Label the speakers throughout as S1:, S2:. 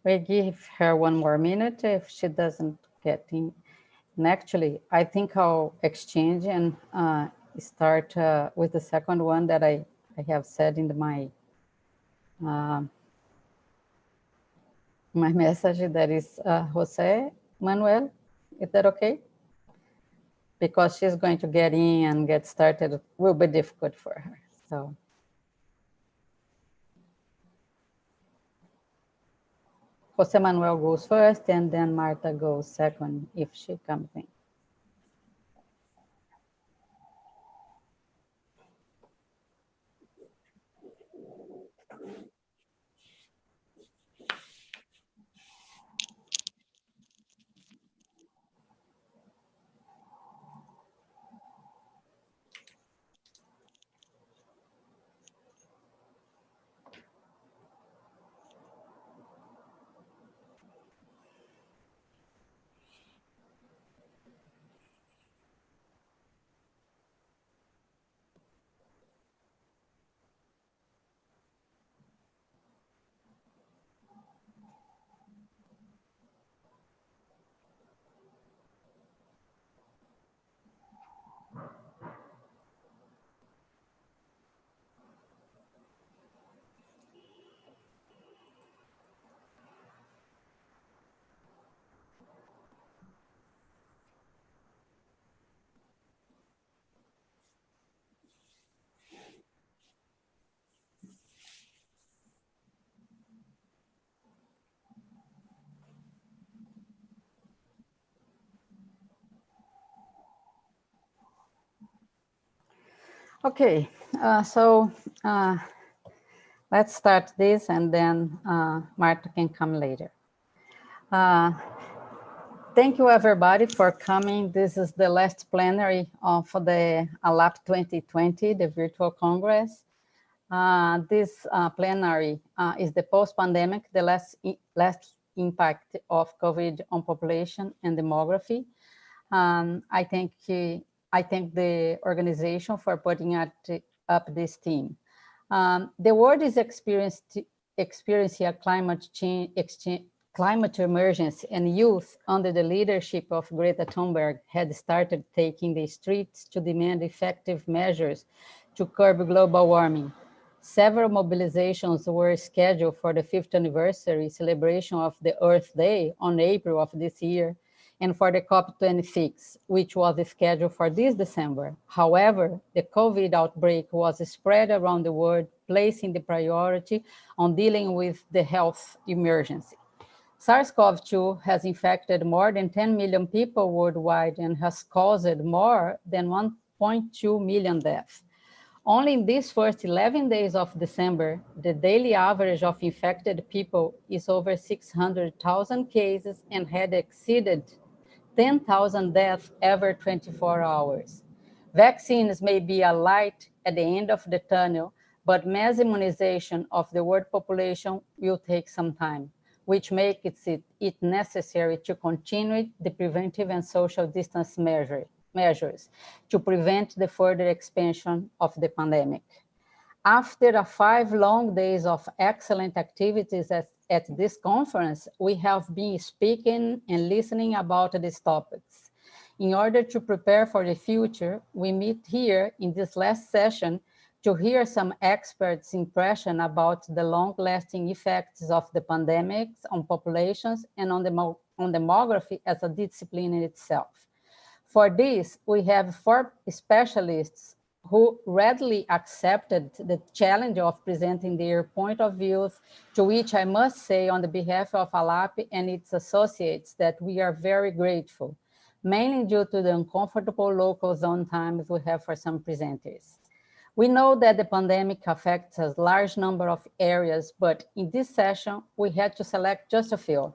S1: We give her 1 more minute if she doesn't get in. And actually, I think I'll exchange and start with the second one that I have said in my my message, that is Jose Manuel. Is that okay? Because she's going to get in and get started, it will be difficult for her. So Jose Manuel goes first, and then Marta goes second if she comes in. Okay, so let's start this, and then Marta can come later. Thank you, everybody, for coming. This is the last plenary for the ALAP 2020, the virtual Congress. This plenary is the post-pandemic, the last impact of COVID on population and demography. I thank the organization for putting up this theme. The world is experiencing a climate emergency, and youth, under the leadership of Greta Thunberg, had started taking the streets to demand effective measures to curb global warming. Several mobilizations were scheduled for the 5th anniversary celebration of the Earth Day on April of this year, and for the COP26, which was scheduled for this December. However, the COVID outbreak was spread around the world, placing the priority on dealing with the health emergency. SARS-CoV-2 has infected more than 10 million people worldwide and has caused more than 1.2 million deaths. Only in these first 11 days of December, the daily average of infected people is over 600,000 cases and had exceeded 10,000 deaths every 24 hours. Vaccines may be a light at the end of the tunnel, but mass immunization of the world population will take some time, which makes it necessary to continue the preventive and social distance measures to prevent the further expansion of the pandemic. After 5 long days of excellent activities at this conference, we have been speaking and listening about these topics. In order to prepare for the future, we meet here in this last session to hear some experts' impression about the long-lasting effects of the pandemics on populations and on demography as a discipline in itself. For this, we have 4 specialists who readily accepted the challenge of presenting their point of views, to which I must say on the behalf of ALAP and its associates that we are very grateful, mainly due to the uncomfortable local zone times we have for some presenters. We know that the pandemic affects a large number of areas, but in this session, we had to select just a few.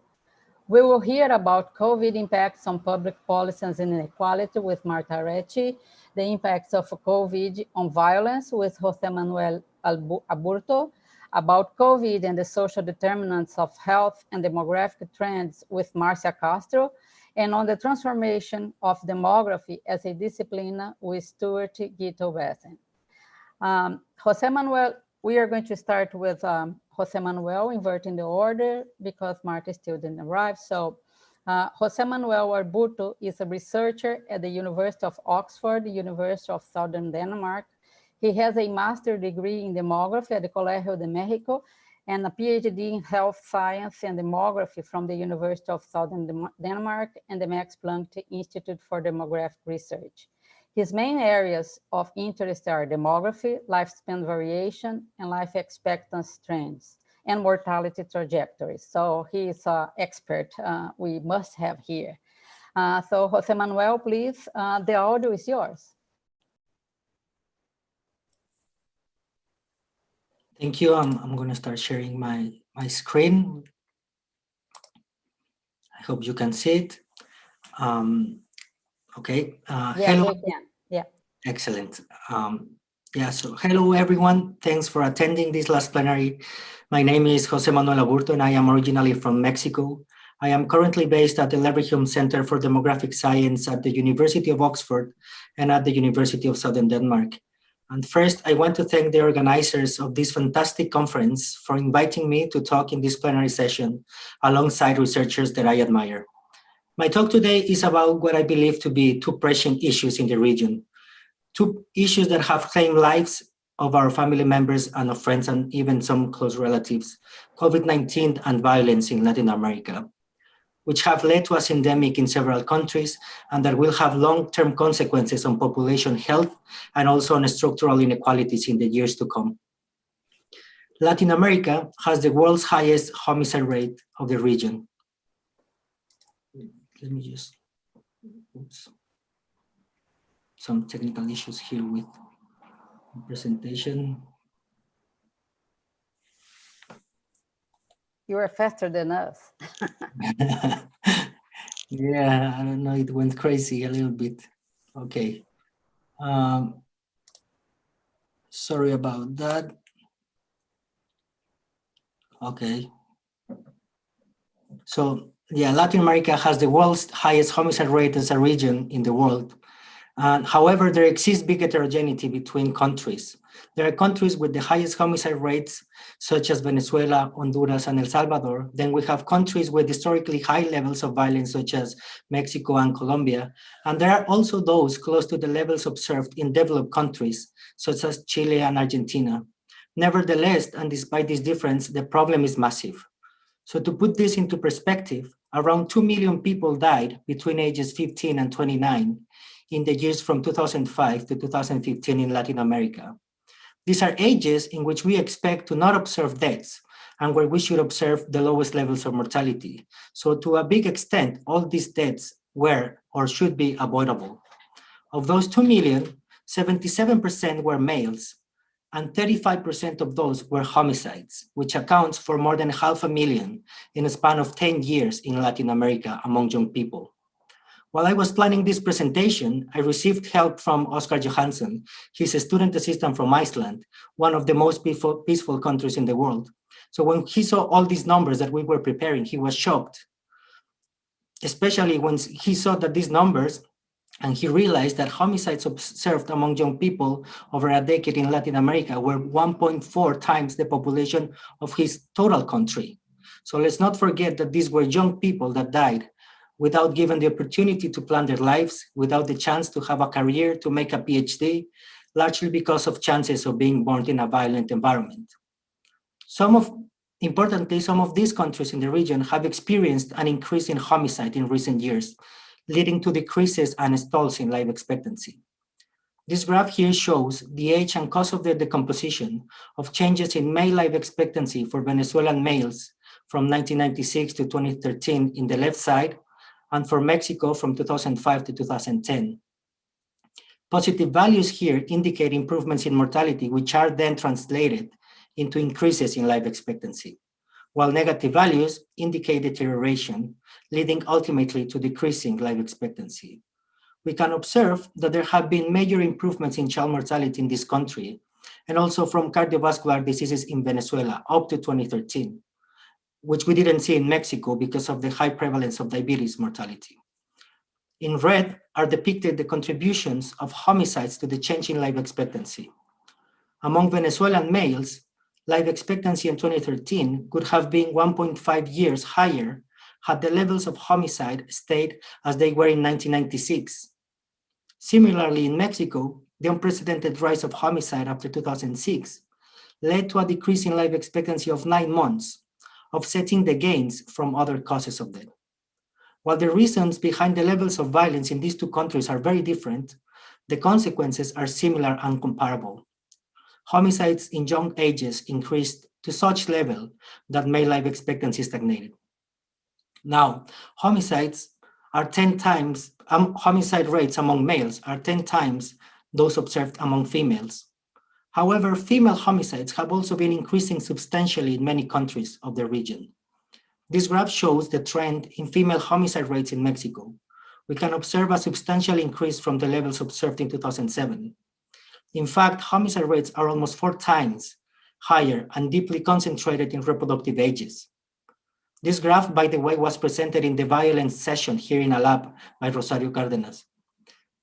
S1: We will hear about COVID impacts on public policies and inequality with Marta Arechi, the impacts of COVID on violence with Jose Manuel Aburto, about COVID and the social determinants of health and demographic trends with Marcia Castro, and on the transformation of demography as a discipline with Stuart Gito-Besson. Jose Manuel, we are going to start with Jose Manuel, inverting the order because Marta still didn't arrive. So Jose Manuel Arbuto is a researcher at the University of Oxford, the University of Southern Denmark. He has a master's degree in demography at the Colegio de Mexico and a PhD in health science and demography from the University of Southern Denmark and the Max Planck Institute for Demographic Research. His main areas of interest are demography, lifespan variation, and life expectancy trends, and mortality trajectories. So he is an expert we must have here. So Jose Manuel, please, the audio is yours.
S2: Thank you. I'm going to start sharing my screen. I hope you can see it. Okay.
S1: Yes,
S2: hello.
S1: we can. Yeah.
S2: Excellent. Yeah, so hello, everyone. Thanks for attending this last plenary. My name is Jose Manuel Aburto, and I am originally from Mexico. I am currently based at the Leverhulme Center for Demographic Science at the University of Oxford and at the University of Southern Denmark. And first, I want to thank the organizers of this fantastic conference for inviting me to talk in this plenary session alongside researchers that I admire. My talk today is about what I believe to be two pressing issues in the region, two issues that have claimed lives of our family members and of friends and even some close relatives, COVID-19 and violence in Latin America, which have led to a pandemic in several countries and that will have long-term consequences on population health and also on structural inequalities in the years to come. Latin America has the world's highest homicide rate of the region. Let me just, oops. Some technical issues here with the presentation.
S1: You are faster than us.
S2: Yeah, I don't know, it went crazy a little bit. Okay. Sorry about that. Okay. So yeah, Latin America has the world's highest homicide rate as a region in the world. However, there exists big heterogeneity between countries. There are countries with the highest homicide rates, such as Venezuela, Honduras, and El Salvador. Then we have countries with historically high levels of violence, such as Mexico and Colombia. And there are also those close to the levels observed in developed countries, such as Chile and Argentina. Nevertheless, and despite this difference, the problem is massive. So to put this into perspective, around 2 million people died between ages 15 and 29 in the years from 2005 to 2015 in Latin America. These are ages in which we expect to not observe deaths and where we should observe the lowest levels of mortality. So to a big extent, all these deaths were or should be avoidable. Of those 2 million, 77% were males, and 35% of those were homicides, which accounts for more than 500,000 in a span of 10 years in Latin America among young people. While I was planning this presentation, I received help from Oscar Johansson. He's a student assistant from Iceland, one of the most peaceful countries in the world. So when he saw all these numbers that we were preparing, he was shocked, especially when he saw that these numbers, and he realized that homicides observed among young people over a decade in Latin America were 1.4 times the population of his total country. So let's not forget that these were young people that died without given the opportunity to plan their lives, without the chance to have a career, to make a PhD, largely because of chances of being born in a violent environment. Importantly, some of these countries in the region have experienced an increase in homicide in recent years, leading to decreases and stalls in life expectancy. This graph here shows the age and cause of the decomposition of changes in male life expectancy for Venezuelan males from 1996 to 2013 in the left side, and for Mexico from 2005 to 2010. Positive values here indicate improvements in mortality, which are then translated into increases in life expectancy, while negative values indicate deterioration, leading ultimately to decreasing life expectancy. We can observe that there have been major improvements in child mortality in this country, and also from cardiovascular diseases in Venezuela up to 2013, which we didn't see in Mexico because of the high prevalence of diabetes mortality. In red are depicted the contributions of homicides to the change in life expectancy. Among Venezuelan males, life expectancy in 2013 could have been 1.5 years higher had the levels of homicide stayed as they were in 1996. Similarly, in Mexico, the unprecedented rise of homicide after 2006 led to a decrease in life expectancy of 9 months, offsetting the gains from other causes of death. While the reasons behind the levels of violence in these two countries are very different, the consequences are similar and comparable. Homicides in young ages increased to such level that male life expectancy stagnated. Now, homicide rates among males are 10 times those observed among females. However, female homicides have also been increasing substantially in many countries of the region. This graph shows the trend in female homicide rates in Mexico. We can observe a substantial increase from the levels observed in 2007. In fact, homicide rates are almost 4 times higher and deeply concentrated in reproductive ages. This graph, by the way, was presented in the violence session here in a lab by Rosario Cárdenas.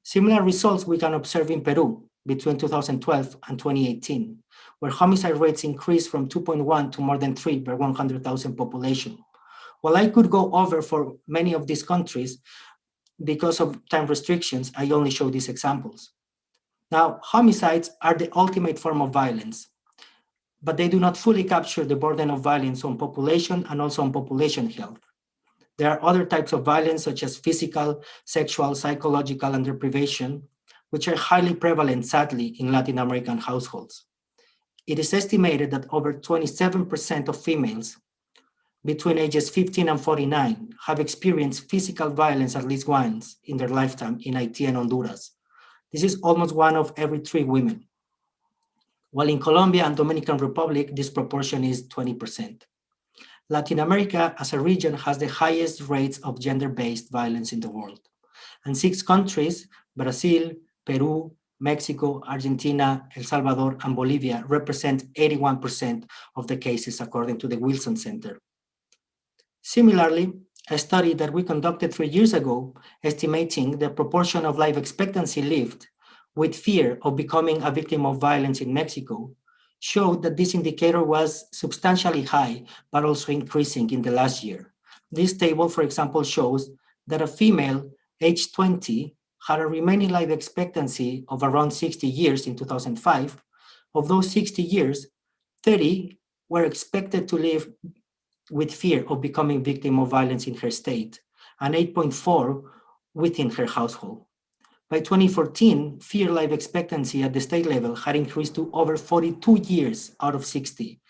S2: Similar results we can observe in Peru between 2012 and 2018, where homicide rates increased from 2.1 to more than 3 per 100,000 population. While I could go over for many of these countries, because of time restrictions, I only show these examples. Now, homicides are the ultimate form of violence, but they do not fully capture the burden of violence on population and also on population health. There are other types of violence, such as physical, sexual, psychological, and deprivation, which are highly prevalent, sadly, in Latin American households. It is estimated that over 27% of females between ages 15 and 49 have experienced physical violence at least once in their lifetime in Haiti and Honduras. This is almost 1 of every 3 women. While in Colombia and Dominican Republic, this proportion is 20%. Latin America as a region has the highest rates of gender-based violence in the world. And 6 countries, Brazil, Peru, Mexico, Argentina, El Salvador, and Bolivia, represent 81% of the cases according to the Wilson Center. Similarly, a study that we conducted 3 years ago, estimating the proportion of life expectancy lived with fear of becoming a victim of violence in Mexico, showed that this indicator was substantially high, but also increasing in the last year. This table, for example, shows that a female aged 20 had a remaining life expectancy of around 60 years in 2005. Of those 60 years, 30 were expected to live with fear of becoming victim of violence in her state, and 8.4 within her household. By 2014, fear life expectancy at the state level had increased to over 42 years out of 60.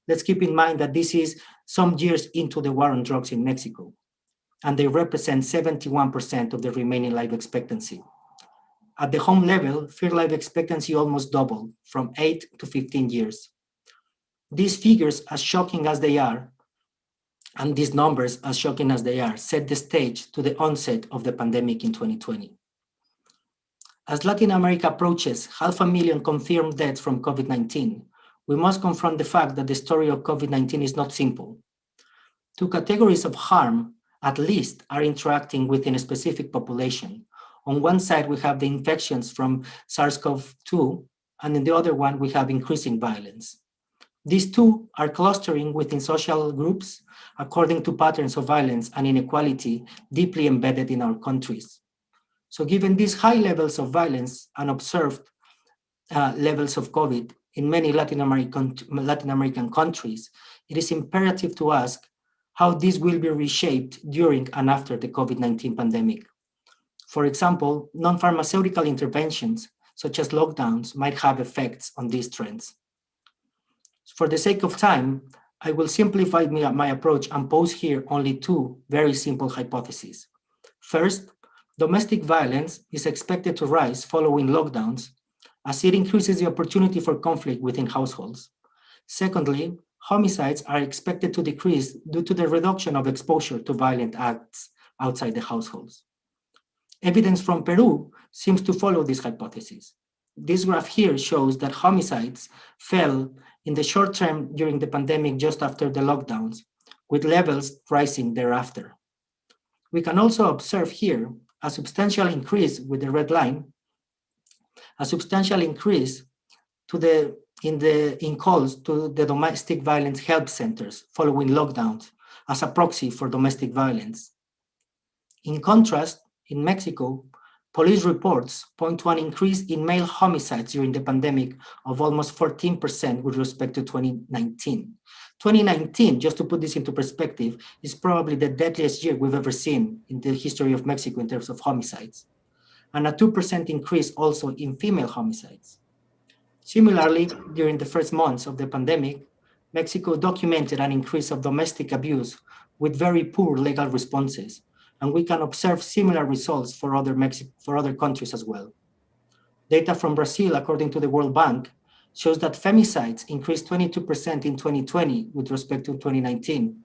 S2: Let's keep in mind that this is some years into the war on drugs in Mexico, and they represent 71% of the remaining life expectancy. At the home level, fear life expectancy almost doubled from 8 to 15 years. These figures, as shocking as they are, and these numbers, as shocking as they are, set the stage to the onset of the pandemic in 2020. As Latin America approaches 500,000 confirmed deaths from COVID-19, we must confront the fact that the story of COVID-19 is not simple. 2 categories of harm, at least, are interacting within a specific population. On one side, we have the infections from SARS-CoV-2, and in the other one, we have increasing violence. These 2 are clustering within social groups according to patterns of violence and inequality deeply embedded in our countries. So given these high levels of violence and observed levels of COVID in many Latin American countries, it is imperative to ask how this will be reshaped during and after the COVID-19 pandemic. For example, non-pharmaceutical interventions, such as lockdowns, might have effects on these trends. For the sake of time, I will simplify my approach and pose here only 2 very simple hypotheses. First, domestic violence is expected to rise following lockdowns as it increases the opportunity for conflict within households. Secondly, homicides are expected to decrease due to the reduction of exposure to violent acts outside the households. Evidence from Peru seems to follow this hypothesis. This graph here shows that homicides fell in the short term during the pandemic just after the lockdowns, with levels rising thereafter. We can also observe here a substantial increase with the red line, a substantial increase to the in calls to the domestic violence help centers following lockdowns as a proxy for domestic violence. In contrast, in Mexico, police reports point to an increase in male homicides during the pandemic of almost 14% with respect to 2019. 2019, just to put this into perspective, is probably the deadliest year we've ever seen in the history of Mexico in terms of homicides, and a 2% increase also in female homicides. Similarly, during the first months of the pandemic, Mexico documented an increase of domestic abuse with very poor legal responses, and we can observe similar results for other countries as well. Data from Brazil, according to the World Bank, shows that femicides increased 22% in 2020 with respect to 2019,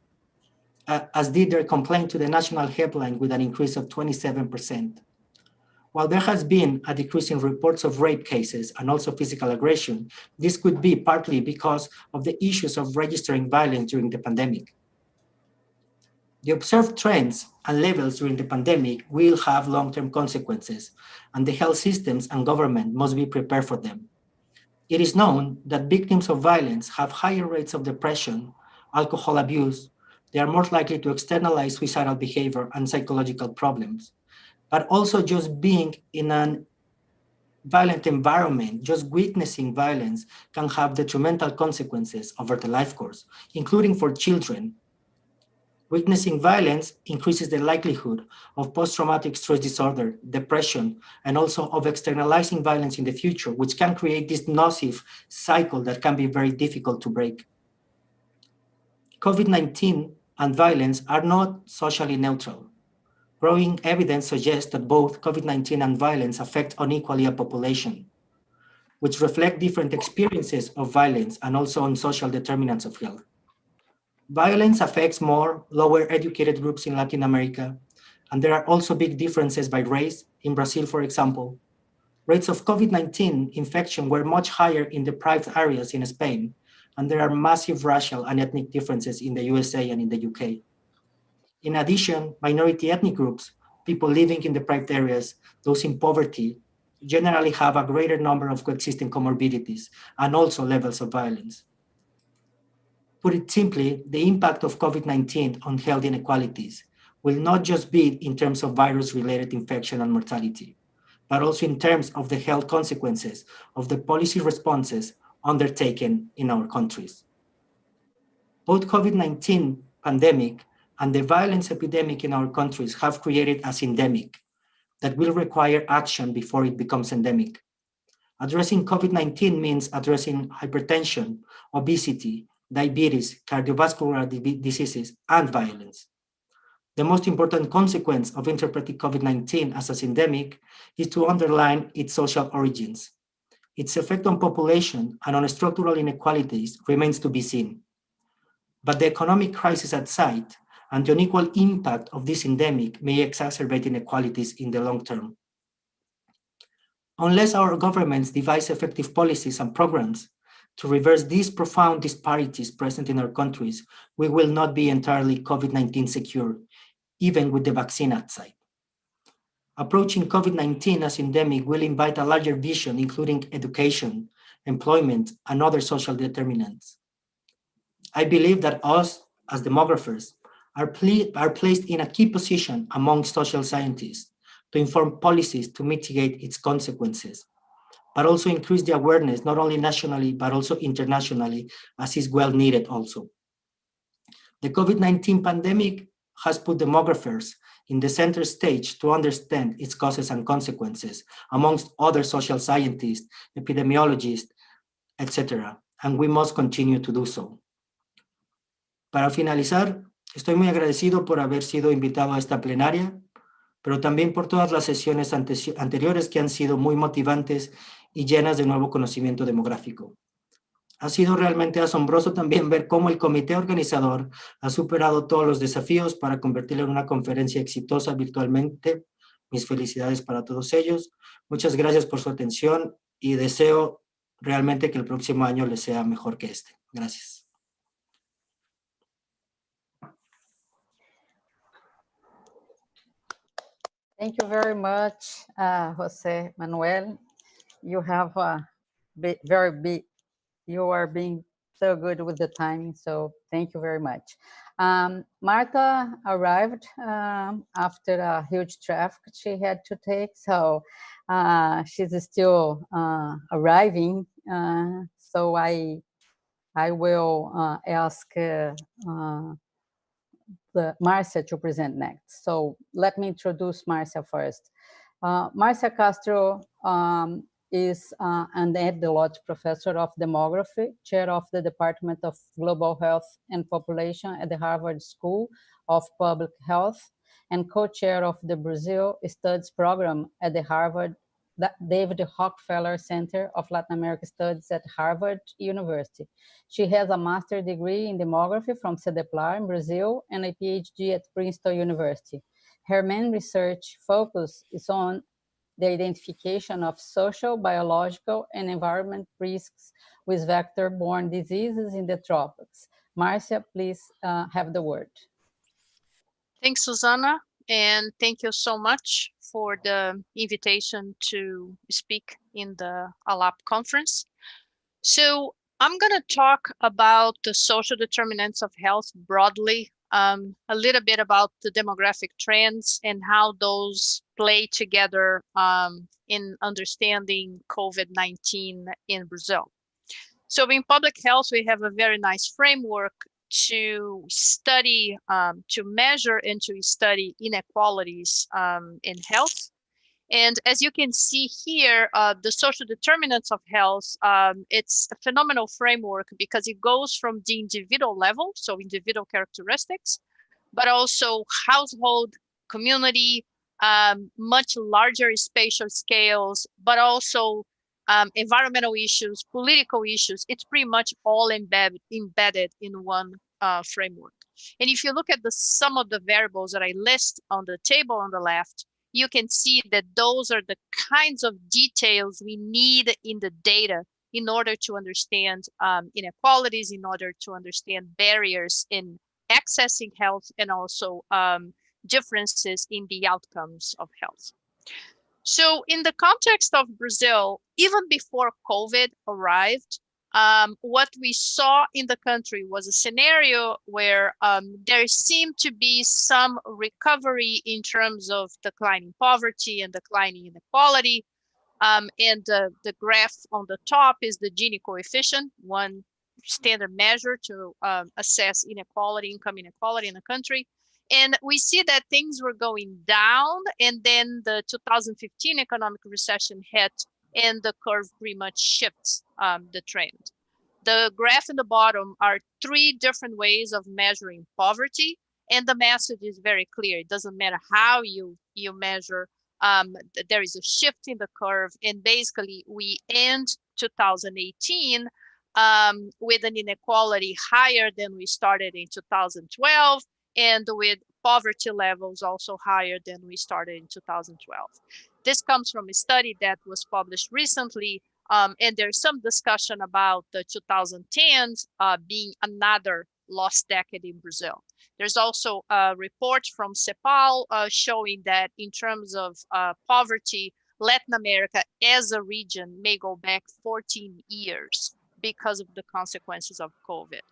S2: as did their complaint to the national helpline with an increase of 27%. While there has been a decrease in reports of rape cases and also physical aggression, this could be partly because of the issues of registering violence during the pandemic. The observed trends and levels during the pandemic will have long-term consequences, and the health systems and government must be prepared for them. It is known that victims of violence have higher rates of depression, alcohol abuse. They are more likely to externalize suicidal behavior and psychological problems. But also just being in a violent environment, just witnessing violence can have detrimental consequences over the life course, including for children. Witnessing violence increases the likelihood of post-traumatic stress disorder, depression, and also of externalizing violence in the future, which can create this nocive cycle that can be very difficult to break. COVID-19 and violence are not socially neutral. Growing evidence suggests that both COVID-19 and violence affect unequally a population, which reflect different experiences of violence and also on social determinants of health. Violence affects more lower educated groups in Latin America, and there are also big differences by race. In Brazil, for example, rates of COVID-19 infection were much higher in deprived areas in Spain, and there are massive racial and ethnic differences in the USA and in the UK. In addition, minority ethnic groups, people living in deprived areas, those in poverty, generally have a greater number of coexisting comorbidities and also levels of violence. Put it simply, the impact of COVID-19 on health inequalities will not just be in terms of virus-related infection and mortality, but also in terms of the health consequences of the policy responses undertaken in our countries. Both COVID-19 pandemic and the violence epidemic in our countries have created a syndemic that will require action before it becomes endemic. Addressing COVID-19 means addressing hypertension, obesity, diabetes, cardiovascular diseases, and violence. The most important consequence of interpreting COVID-19 as a syndemic is to underline its social origins. Its effect on population and on structural inequalities remains to be seen. But the economic crisis at site and the unequal impact of this endemic may exacerbate inequalities in the long term. Unless our governments devise effective policies and programs to reverse these profound disparities present in our countries, we will not be entirely COVID-19 secure, even with the vaccine at site. Approaching COVID-19 as endemic will invite a larger vision, including education, employment, and other social determinants. I believe that us, as demographers, are placed in a key position among social scientists to inform policies to mitigate its consequences, but also increase the awareness, not only nationally, but also internationally, as is well needed also. The COVID-19 pandemic has put demographers in the center stage to understand its causes and consequences, amongst other social scientists, epidemiologists, etc., and we must continue to do so. Para finalizar, estoy muy agradecido por haber sido invitado a esta plenaria, pero también por todas las sesiones anteriores que han sido muy motivantes y llenas de nuevo conocimiento demográfico. Ha sido realmente asombroso también ver cómo el comité organizador ha superado todos los desafíos para convertirlo en una conferencia exitosa virtualmente. Mis felicidades para todos ellos. Muchas gracias por su atención y deseo realmente que el próximo año les sea mejor que este. Gracias.
S1: Thank you very much, Jose Manuel. You have a very big You are being so good with the timing, so thank you very much. Martha arrived after a huge traffic she had to take, so she's still arriving. So I will ask Marcia to present next. So let me introduce Marcia first. Marcia Castro is an Ed Delotte Professor of Demography, Chair of the Department of Global Health and Population at the Harvard School of Public Health, and co-chair of the Brazil Studies Program at the Harvard David Rockefeller Center of Latin American Studies at Harvard University. She has a master's degree in demography from CEDEPLAR in Brazil and a PhD at Princeton University. Her main research focus is on the identification of social, biological, and environment risks with vector-borne diseases in the tropics. Marcia, please have the word.
S3: Thanks, Susanna, and thank you so much for the invitation to speak in the ALAP conference. So I'm going to talk about the social determinants of health broadly, a little bit about the demographic trends and how those play together in understanding COVID-19 in Brazil. So in public health, we have a very nice framework to study, to measure and to study inequalities in health. And as you can see here, the social determinants of health, it's a phenomenal framework because it goes from the individual level, so individual characteristics, but also household, community, much larger spatial scales, but also environmental issues, political issues. It's pretty much all embedded in one framework. And if you look at the sum of the variables that I list on the table on the left, you can see that those are the kinds of details we need in the data in order to understand inequalities, in order to understand barriers in accessing health, and also differences in the outcomes of health. So in the context of Brazil, even before COVID arrived, what we saw in the country was a scenario where there seemed to be some recovery in terms of declining poverty and declining inequality. And the graph on the top is the Gini coefficient, one standard measure to assess inequality, income inequality in the country. And we see that things were going down, and then the 2015 economic recession hit, and the curve pretty much shifts the trend. The graph in the bottom are 3 different ways of measuring poverty, and the message is very clear. It doesn't matter how you measure, there is a shift in the curve, and basically we end 2018 with an inequality higher than we started in 2012, and with poverty levels also higher than we started in 2012. This comes from a study that was published recently, and there's some discussion about the 2010s being another lost decade in Brazil. There's also a report from CEPAL showing that in terms of poverty, Latin America as a region may go back 14 years because of the consequences of COVID.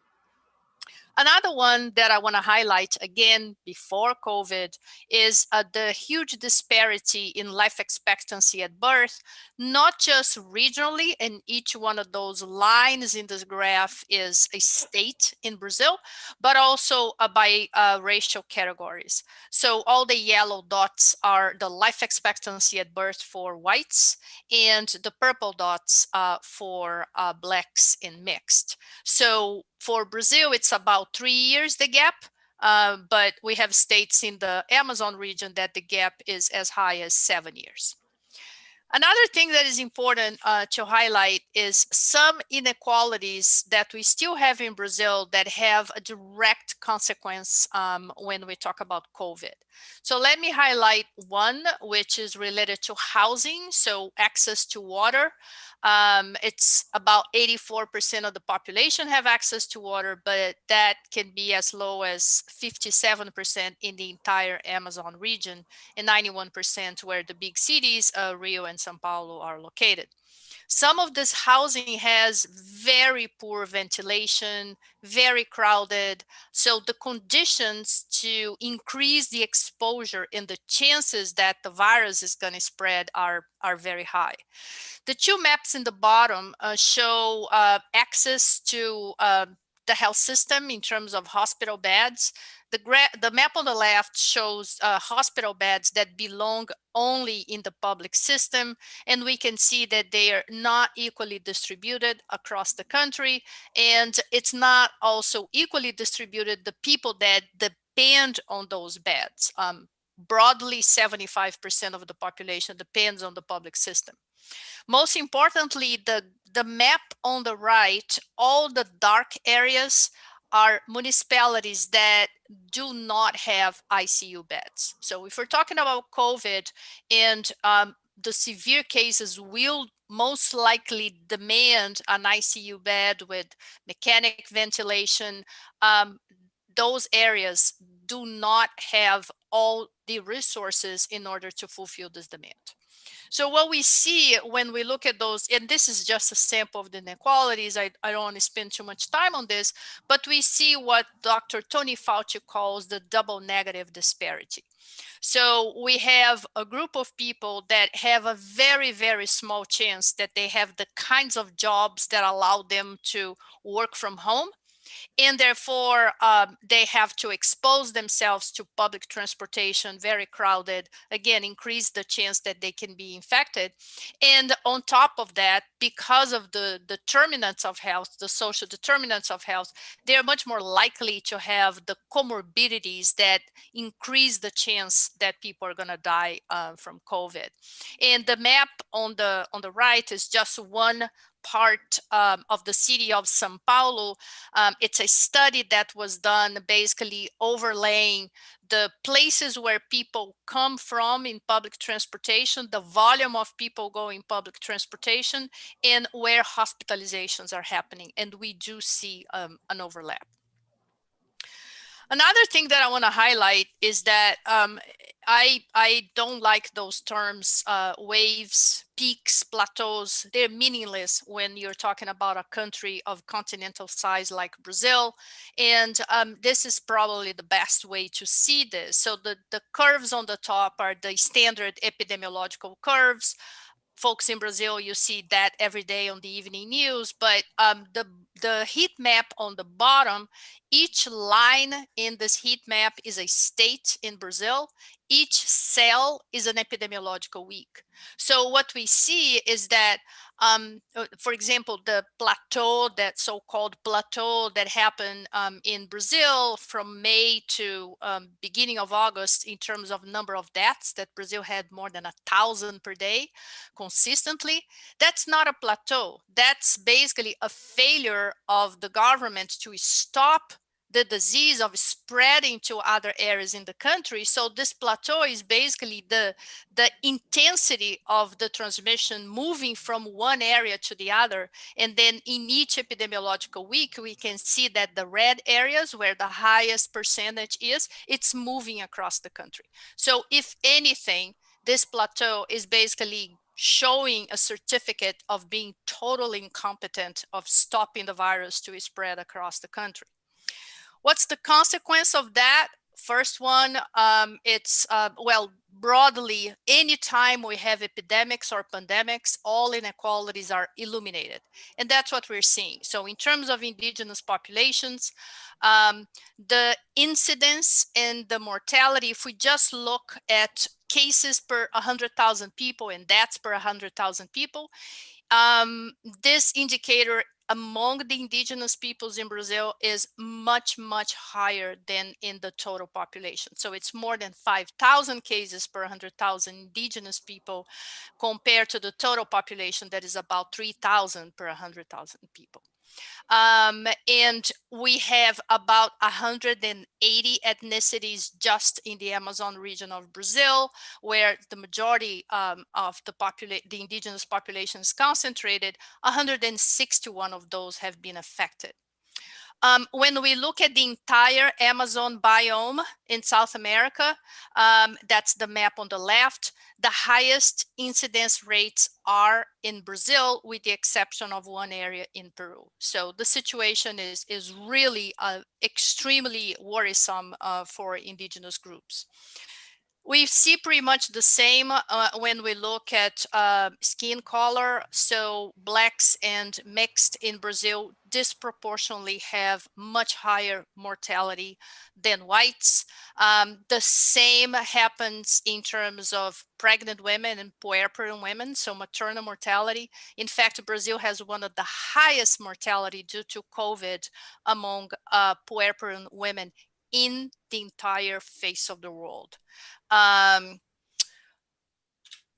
S3: Another one that I want to highlight again before COVID is the huge disparity in life expectancy at birth, not just regionally, and each one of those lines in this graph is a state in Brazil, but also by racial categories. So all the yellow dots are the life expectancy at birth for whites, and the purple dots for blacks and mixed. So for Brazil, it's about 3 years, the gap, but we have states in the Amazon region that the gap is as high as 7 years. Another thing that is important to highlight is some inequalities that we still have in Brazil that have a direct consequence when we talk about COVID. So let me highlight one, which is related to housing, so access to water. It's about 84% of the population have access to water, but that can be as low as 57% in the entire Amazon region, and 91% where the big cities, Rio and São Paulo, are located. Some of this housing has very poor ventilation, very crowded. So the conditions to increase the exposure and the chances that the virus is going to spread are very high. The two maps in the bottom show access to the health system in terms of hospital beds. The map on the left shows hospital beds that belong only in the public system, and we can see that they are not equally distributed across the country, and it's not also equally distributed the people that depend on those beds. Broadly, 75% of the population depends on the public system. Most importantly, the map on the right, all the dark areas are municipalities that do not have ICU beds. So if we're talking about COVID and the severe cases will most likely demand an ICU bed with mechanic ventilation, those areas do not have all the resources in order to fulfill this demand. So what we see when we look at those, and this is just a sample of the inequalities, I don't want to spend too much time on this, but we see what Dr. Tony Fauci calls the double negative disparity. So we have a group of people that have a very, very small chance that they have the kinds of jobs that allow them to work from home. And therefore, they have to expose themselves to public transportation, very crowded, again, increase the chance that they can be infected. And on top of that, because of the determinants of health, the social determinants of health, they're much more likely to have the comorbidities that increase the chance that people are going to die from COVID. And the map on the right is just one part of the city of São Paulo. It's a study that was done basically overlaying the places where people come from in public transportation, the volume of people going public transportation, and where hospitalizations are happening. And we do see an overlap. Another thing that I want to highlight is that I don't like those terms, waves, peaks, plateaus. They're meaningless when you're talking about a country of continental size like Brazil. And this is probably the best way to see this. So the curves on the top are the standard epidemiological curves. Folks in Brazil, you see that every day on the evening news, but the heat map on the bottom, each line in this heat map is a state in Brazil. Each cell is an epidemiological week. So what we see is that, for example, the plateau, that so-called plateau that happened in Brazil from May to beginning of August in terms of number of deaths, that Brazil had more than 1,000 per day consistently, that's not a plateau. That's basically a failure of the government to stop the disease of spreading to other areas in the country. So this plateau is basically the intensity of the transmission moving from one area to the other. And then in each epidemiological week, we can see that the red areas where the highest percentage is, it's moving across the country. So if anything, this plateau is basically showing a certificate of being totally incompetent of stopping the virus to spread across the country. What's the consequence of that? First one, it's, well, broadly, anytime we have epidemics or pandemics, all inequalities are illuminated. And that's what we're seeing. So in terms of indigenous populations, the incidence and the mortality, if we just look at cases per 100,000 people and deaths per 100,000 people, this indicator among the indigenous peoples in Brazil is much, much higher than in the total population. So it's more than 5,000 cases per 100,000 indigenous people compared to the total population that is about 3,000 per 100,000 people. And we have about 180 ethnicities just in the Amazon region of Brazil, where the majority of the indigenous population is concentrated. 161 of those have been affected. When we look at the entire Amazon biome in South America, that's the map on the left, the highest incidence rates are in Brazil, with the exception of one area in Peru. So the situation is really extremely worrisome for indigenous groups. We see pretty much the same when we look at skin color. So blacks and mixed in Brazil disproportionately have much higher mortality than whites. The same happens in terms of pregnant women and puerperal women, so maternal mortality. In fact, Brazil has one of the highest mortality due to COVID among puerperal women in the entire face of the world.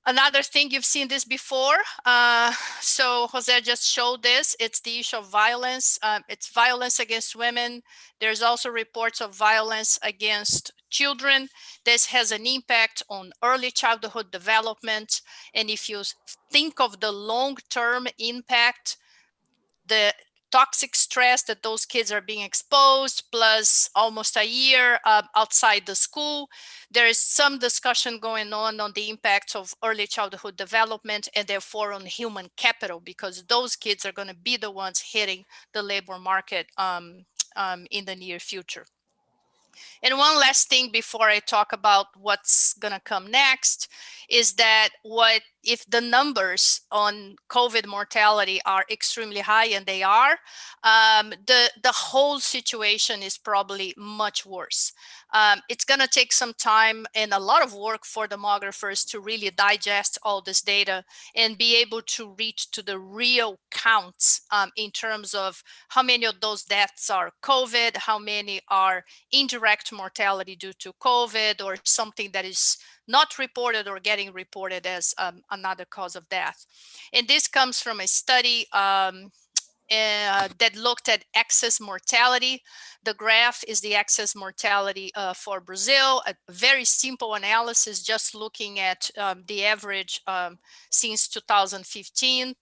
S3: Another thing, you've seen this before. So Jose just showed this. It's the issue of violence. It's violence against women. There's also reports of violence against children. This has an impact on early childhood development. And if you think of the long-term impact, the toxic stress that those kids are being exposed, plus almost a year outside the school. There is some discussion going on the impacts of early childhood development and therefore on human capital, because those kids are going to be the ones hitting the labor market in the near future. And one last thing before I talk about what's going to come next is that if the numbers on COVID mortality are extremely high, and they are, the whole situation is probably much worse. It's going to take some time and a lot of work for demographers to really digest all this data and be able to reach to the real counts in terms of how many of those deaths are COVID, how many are indirect mortality due to COVID, or something that is not reported or getting reported as another cause of death. And this comes from a study that looked at excess mortality. The graph is the excess mortality for Brazil, a very simple analysis, just looking at the average since 2015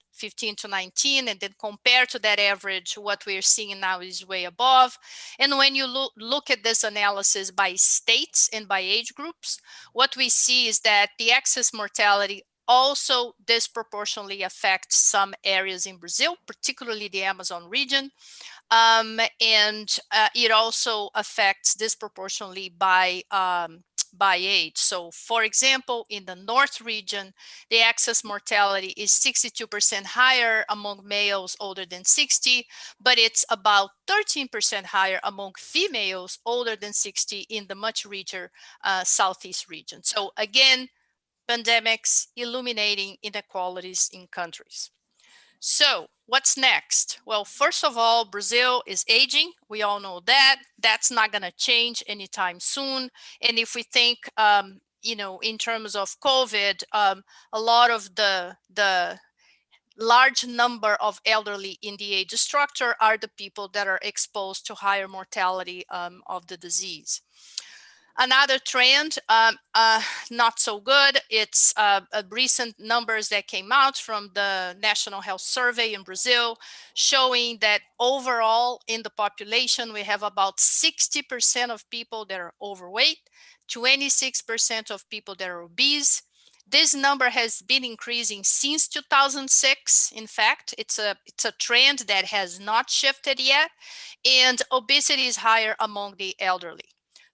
S3: to 19, and then compare to that average, what we're seeing now is way above. And when you look at this analysis by states and by age groups, what we see is that the excess mortality also disproportionately affects some areas in Brazil, particularly the Amazon region. And it also affects disproportionately by age. So for example, in the North region, the excess mortality is 62% higher among males older than 60, but it's about 13% higher among females older than 60 in the much richer Southeast region. So again, pandemics illuminating inequalities in countries. So what's next? Well, first of all, Brazil is aging. We all know that. That's not going to change anytime soon. And if we think, in terms of COVID, a lot of the large number of elderly in the age structure are the people that are exposed to higher mortality of the disease. Another trend, not so good, it's recent numbers that came out from the National Health Survey in Brazil, showing that overall in the population, we have about 60% of people that are overweight, 26% of people that are obese. This number has been increasing since 2006. In fact, it's a trend that has not shifted yet, and obesity is higher among the elderly.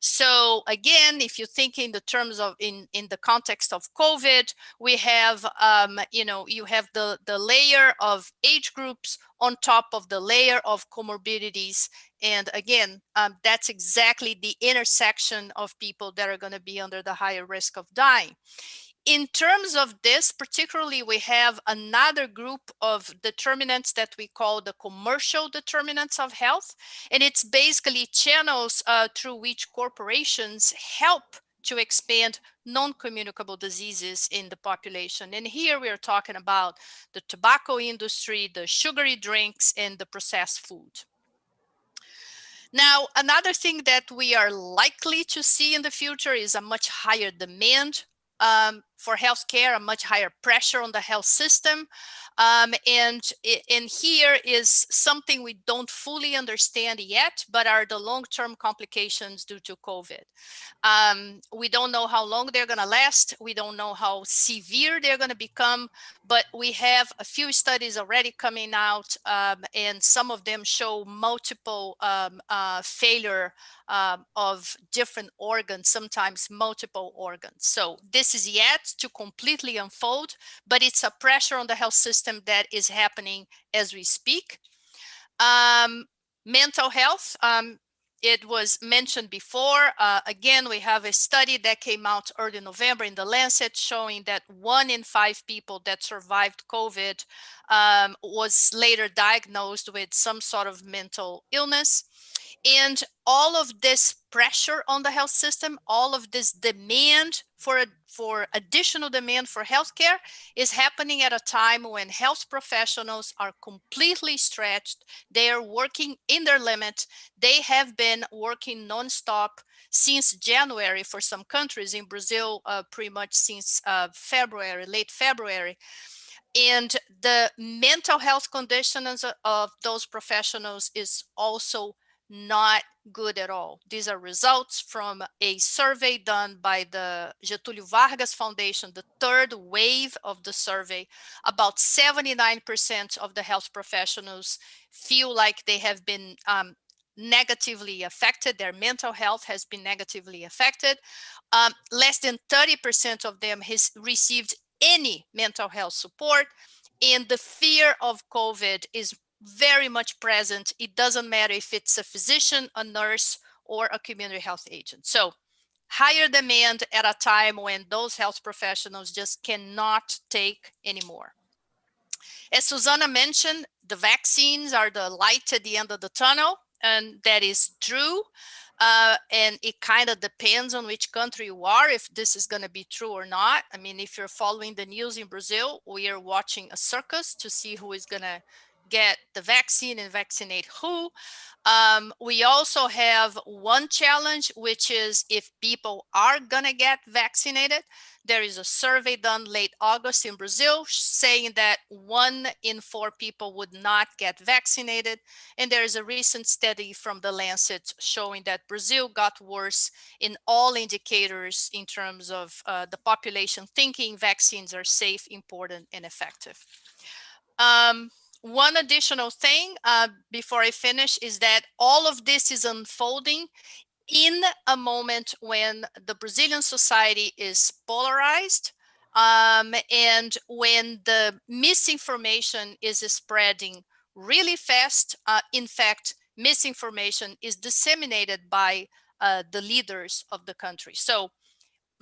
S3: So again, if you think in the terms of in the context of COVID, we have you have the layer of age groups on top of the layer of comorbidities, and again, that's exactly the intersection of people that are going to be under the higher risk of dying. In terms of this, particularly, we have another group of determinants that we call the commercial determinants of health. And it's basically channels through which corporations help to expand non-communicable diseases in the population. And here we are talking about the tobacco industry, the sugary drinks, and the processed food. Now, another thing that we are likely to see in the future is a much higher demand for healthcare, a much higher pressure on the health system. And here is something we don't fully understand yet, but are the long-term complications due to COVID. We don't know how long they're going to last. We don't know how severe they're going to become, but we have a few studies already coming out, and some of them show multiple failure of different organs, sometimes multiple organs. So this is yet to completely unfold, but it's a pressure on the health system that is happening as we speak. Mental health, it was mentioned before. Again, we have a study that came out early November in the Lancet showing that 1 in 5 people that survived COVID was later diagnosed with some sort of mental illness. And all of this pressure on the health system, all of this demand for additional demand for healthcare is happening at a time when health professionals are completely stretched. They are working in their limit. They have been working nonstop since January for some countries. In Brazil, pretty much since February, late February. And the mental health conditions of those professionals is also not good at all. These are results from a survey done by the Getúlio Vargas Foundation, the third wave of the survey. About 79% of the health professionals feel like they have been negatively affected. Their mental health has been negatively affected. Less than 30% of them has received any mental health support, and the fear of COVID is very much present. It doesn't matter if it's a physician, a nurse, or a community health agent. So higher demand at a time when those health professionals just cannot take anymore. As Susanna mentioned, the vaccines are the light at the end of the tunnel, and that is true. And it kind of depends on which country you are, if this is going to be true or not. I mean, if you're following the news in Brazil, we are watching a circus to see who is going to get the vaccine and vaccinate who. We also have one challenge, which is if people are going to get vaccinated. There is a survey done late August in Brazil saying that 1 in 4 people would not get vaccinated. And there is a recent study from the Lancet showing that Brazil got worse in all indicators in terms of the population thinking vaccines are safe, important, and effective. One additional thing before I finish is that all of this is unfolding in a moment when the Brazilian society is polarized, and when the misinformation is spreading really fast. In fact, misinformation is disseminated by the leaders of the country. So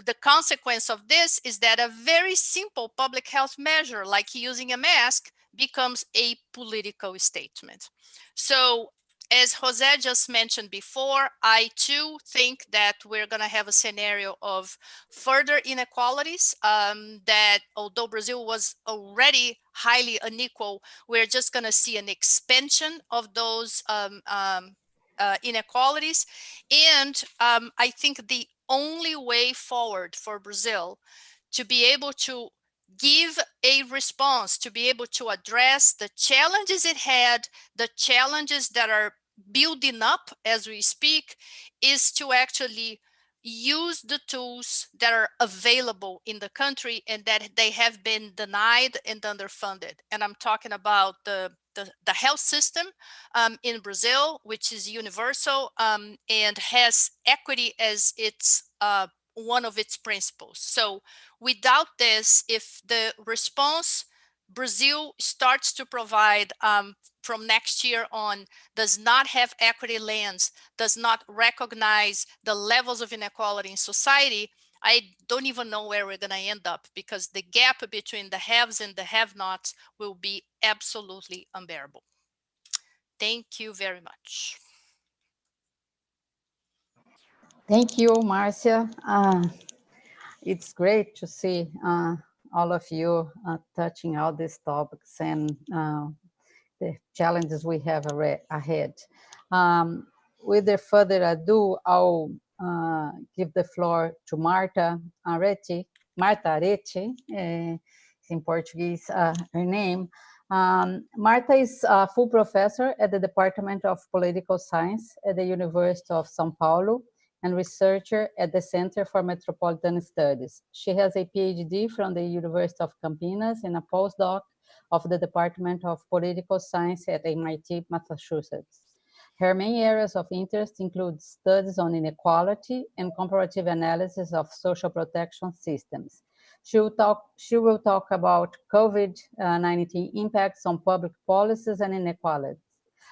S3: the consequence of this is that a very simple public health measure like using a mask becomes a political statement. So as Jose just mentioned before, I too think that we're going to have a scenario of further inequalities, that although Brazil was already highly unequal, we're just going to see an expansion of those inequalities. And I think the only way forward for Brazil to be able to give a response, to be able to address the challenges it had, the challenges that are building up as we speak, is to actually use the tools that are available in the country and that they have been denied and underfunded. And I'm talking about the health system in Brazil, which is universal and has equity as its one of its principles. So without this, if the response Brazil starts to provide from next year on does not have equity lens, does not recognize the levels of inequality in society, I don't even know where we're going to end up, because the gap between the haves and the have-nots will be absolutely unbearable. Thank you very much.
S1: Thank you, Marcia. It's great to see all of you touching all these topics and the challenges we have ahead. Without further ado, I'll give the floor to Marta Aretti, Marta Arete, in Portuguese, her name. Marta is a full professor at the Department of Political Science at the University of São Paulo and researcher at the Center for Metropolitan Studies. She has a PhD from the University of Campinas and a postdoc of the Department of Political Science at MIT, Massachusetts. Her main areas of interest include studies on inequality and comparative analysis of social protection systems. She will talk about COVID-19 impacts on public policies and inequalities.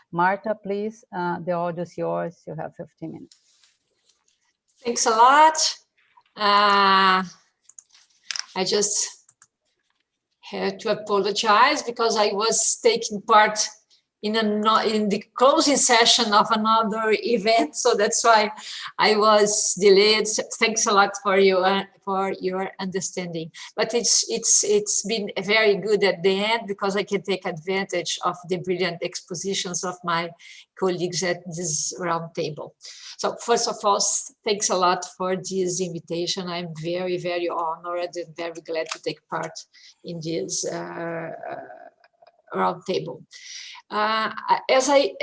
S1: Marta, please, the audio is yours. You have 15 minutes.
S4: Thanks a lot. I just had to apologize because I was taking part in the closing session of another event, so that's why I was delayed. Thanks a lot for your understanding. But it's been very good at the end because I can take advantage of the brilliant expositions of my colleagues at this round table. So first of all, thanks a lot for this invitation. I'm very, very honored and very glad to take part in this round table. As I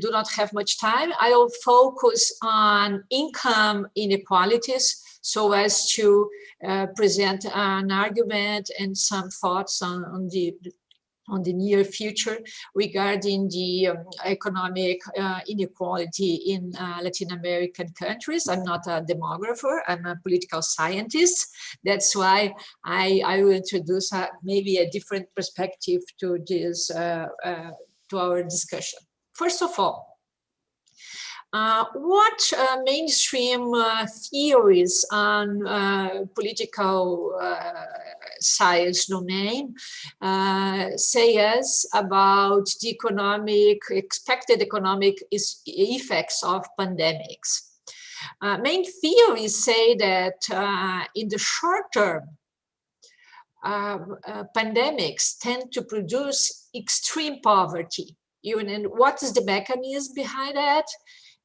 S4: do not have much time, I will focus on income inequalities so as to present an argument and some thoughts on the near future regarding the economic inequality in Latin American countries. I'm not a demographer, I'm a political scientist. That's why I will introduce maybe a different perspective to this, to our discussion. First of all, what mainstream theories on political science domain say us about the expected economic effects of pandemics? Main theories say that in the short term, pandemics tend to produce extreme poverty. And what is the mechanism behind that?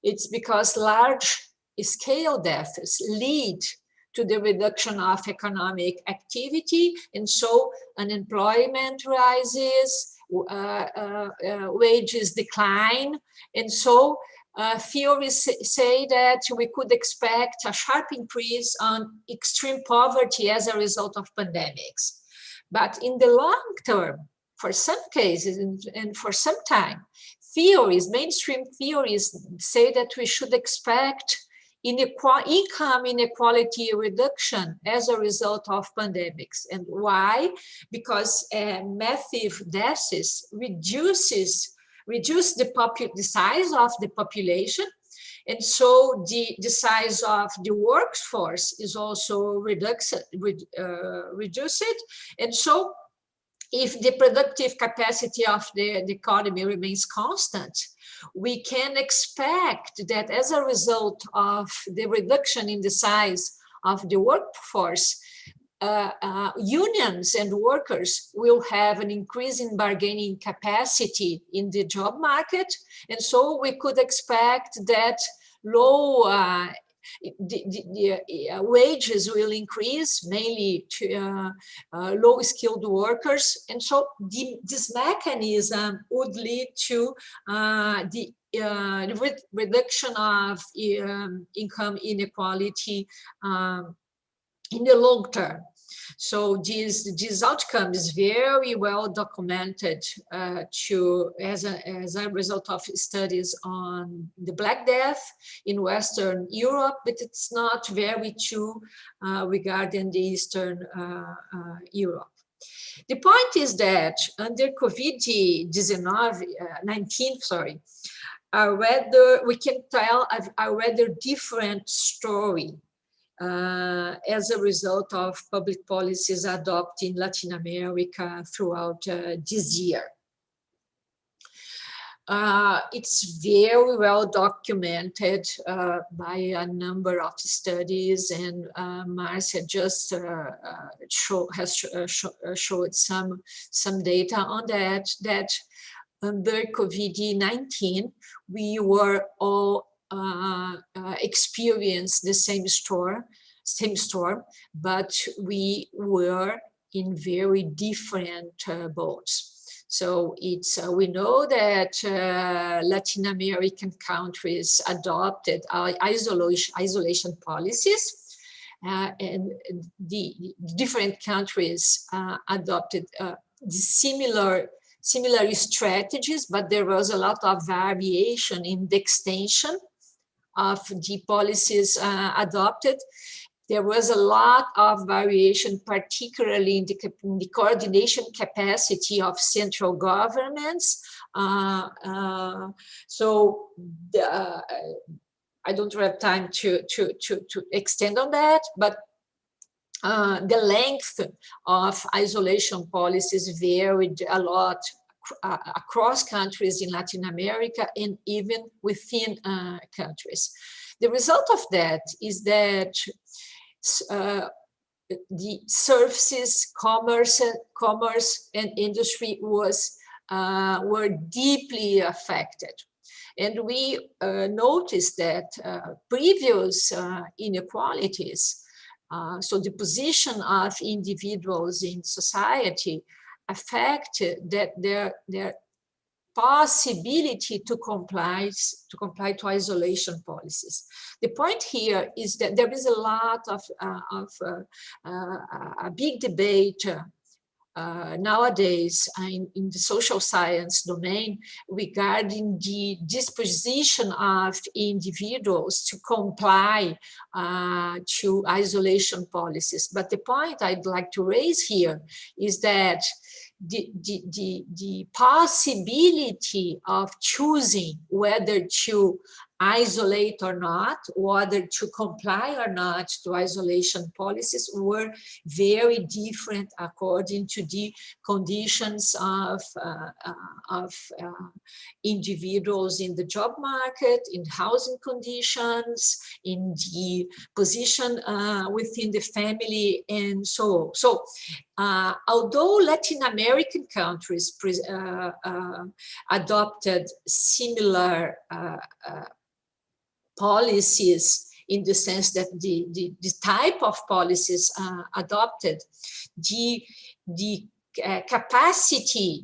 S4: It's because large-scale deaths lead to the reduction of economic activity, and so unemployment rises, wages decline, and so theories say that we could expect a sharp increase on extreme poverty as a result of pandemics. But in the long term, for some cases and for some time, mainstream theories say that we should expect income inequality reduction as a result of pandemics. And why? Because massive deaths reduce the size of the population, and so the size of the workforce is also reduced. And so if the productive capacity of the economy remains constant, we can expect that as a result of the reduction in the size of the workforce, unions and workers will have an increase in bargaining capacity in the job market. And so we could expect that wages will increase, mainly to low-skilled workers. And so this mechanism would lead to the reduction of income inequality in the long term. So this outcome is very well documented as a result of studies on the Black Death in Western Europe, but it's not very true regarding the Eastern Europe. The point is that under COVID-19, we can tell a rather different story as a result of public policies adopted in Latin America throughout this year. It's very well documented by a number of studies, and Marcia just showed some data on that under COVID-19, we were all experienced the same story same storm, but we were in very different boats. So it's we know that Latin American countries adopted isolation policies, and the different countries adopted similar strategies, but there was a lot of variation in the extension of the policies adopted. There was a lot of variation, particularly in the coordination capacity of central governments. So I don't have time to extend on that, but the length of isolation policies varied a lot across countries in Latin America and even within countries. The result of that is that the services, commerce and industry were deeply affected. And we noticed that previous inequalities, so the position of individuals in society, affected that their possibility to comply to isolation policies. The point here is that there is a lot of a big debate nowadays in the social science domain regarding the disposition of individuals to comply to isolation policies. But the point I'd like to raise here is that the possibility of choosing whether to isolate or not, whether to comply or not to isolation policies were very different according to the conditions of individuals in the job market, in housing conditions, in the position within the family, and so on. So although Latin American countries adopted similar policies in the sense that the type of policies adopted, the capacity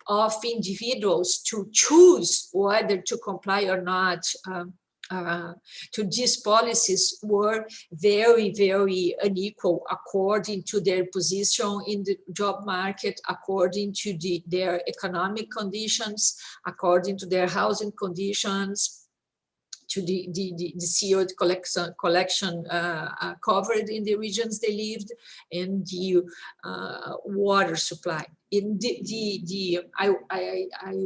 S4: of individuals to choose whether to comply or not to these policies were very, very unequal according to their position in the job market, according to their economic conditions, according to their housing conditions, to the CO collection covered in the regions they lived, and the water supply. I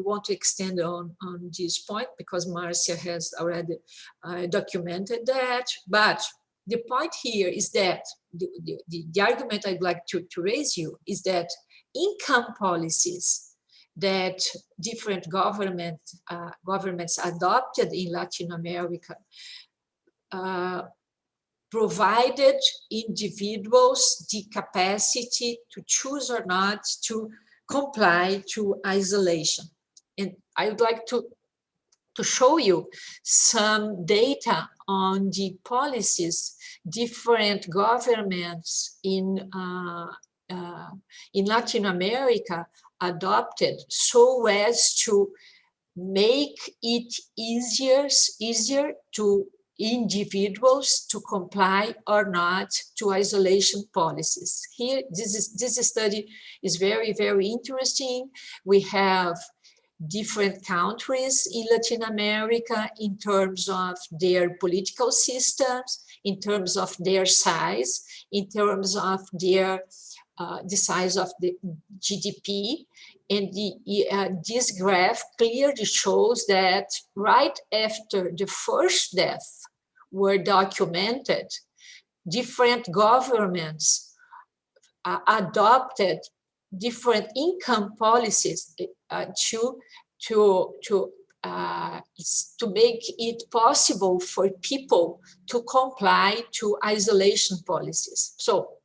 S4: want to extend on this point because Marcia has already documented that. But the point here is that the argument I'd like to raise you is that income policies that different governments adopted in Latin America provided individuals the capacity to choose or not to comply to isolation. And I would like to show you some data on the policies different governments in Latin America adopted so as to make it easier to individuals to comply or not to isolation policies. Here, this study is very, very interesting. We have different countries in Latin America in terms of their political systems, in terms of their size, in terms of their the size of the GDP. And this graph clearly shows that right after the first death were documented, different governments adopted different income policies to make it possible for people to comply to isolation policies. So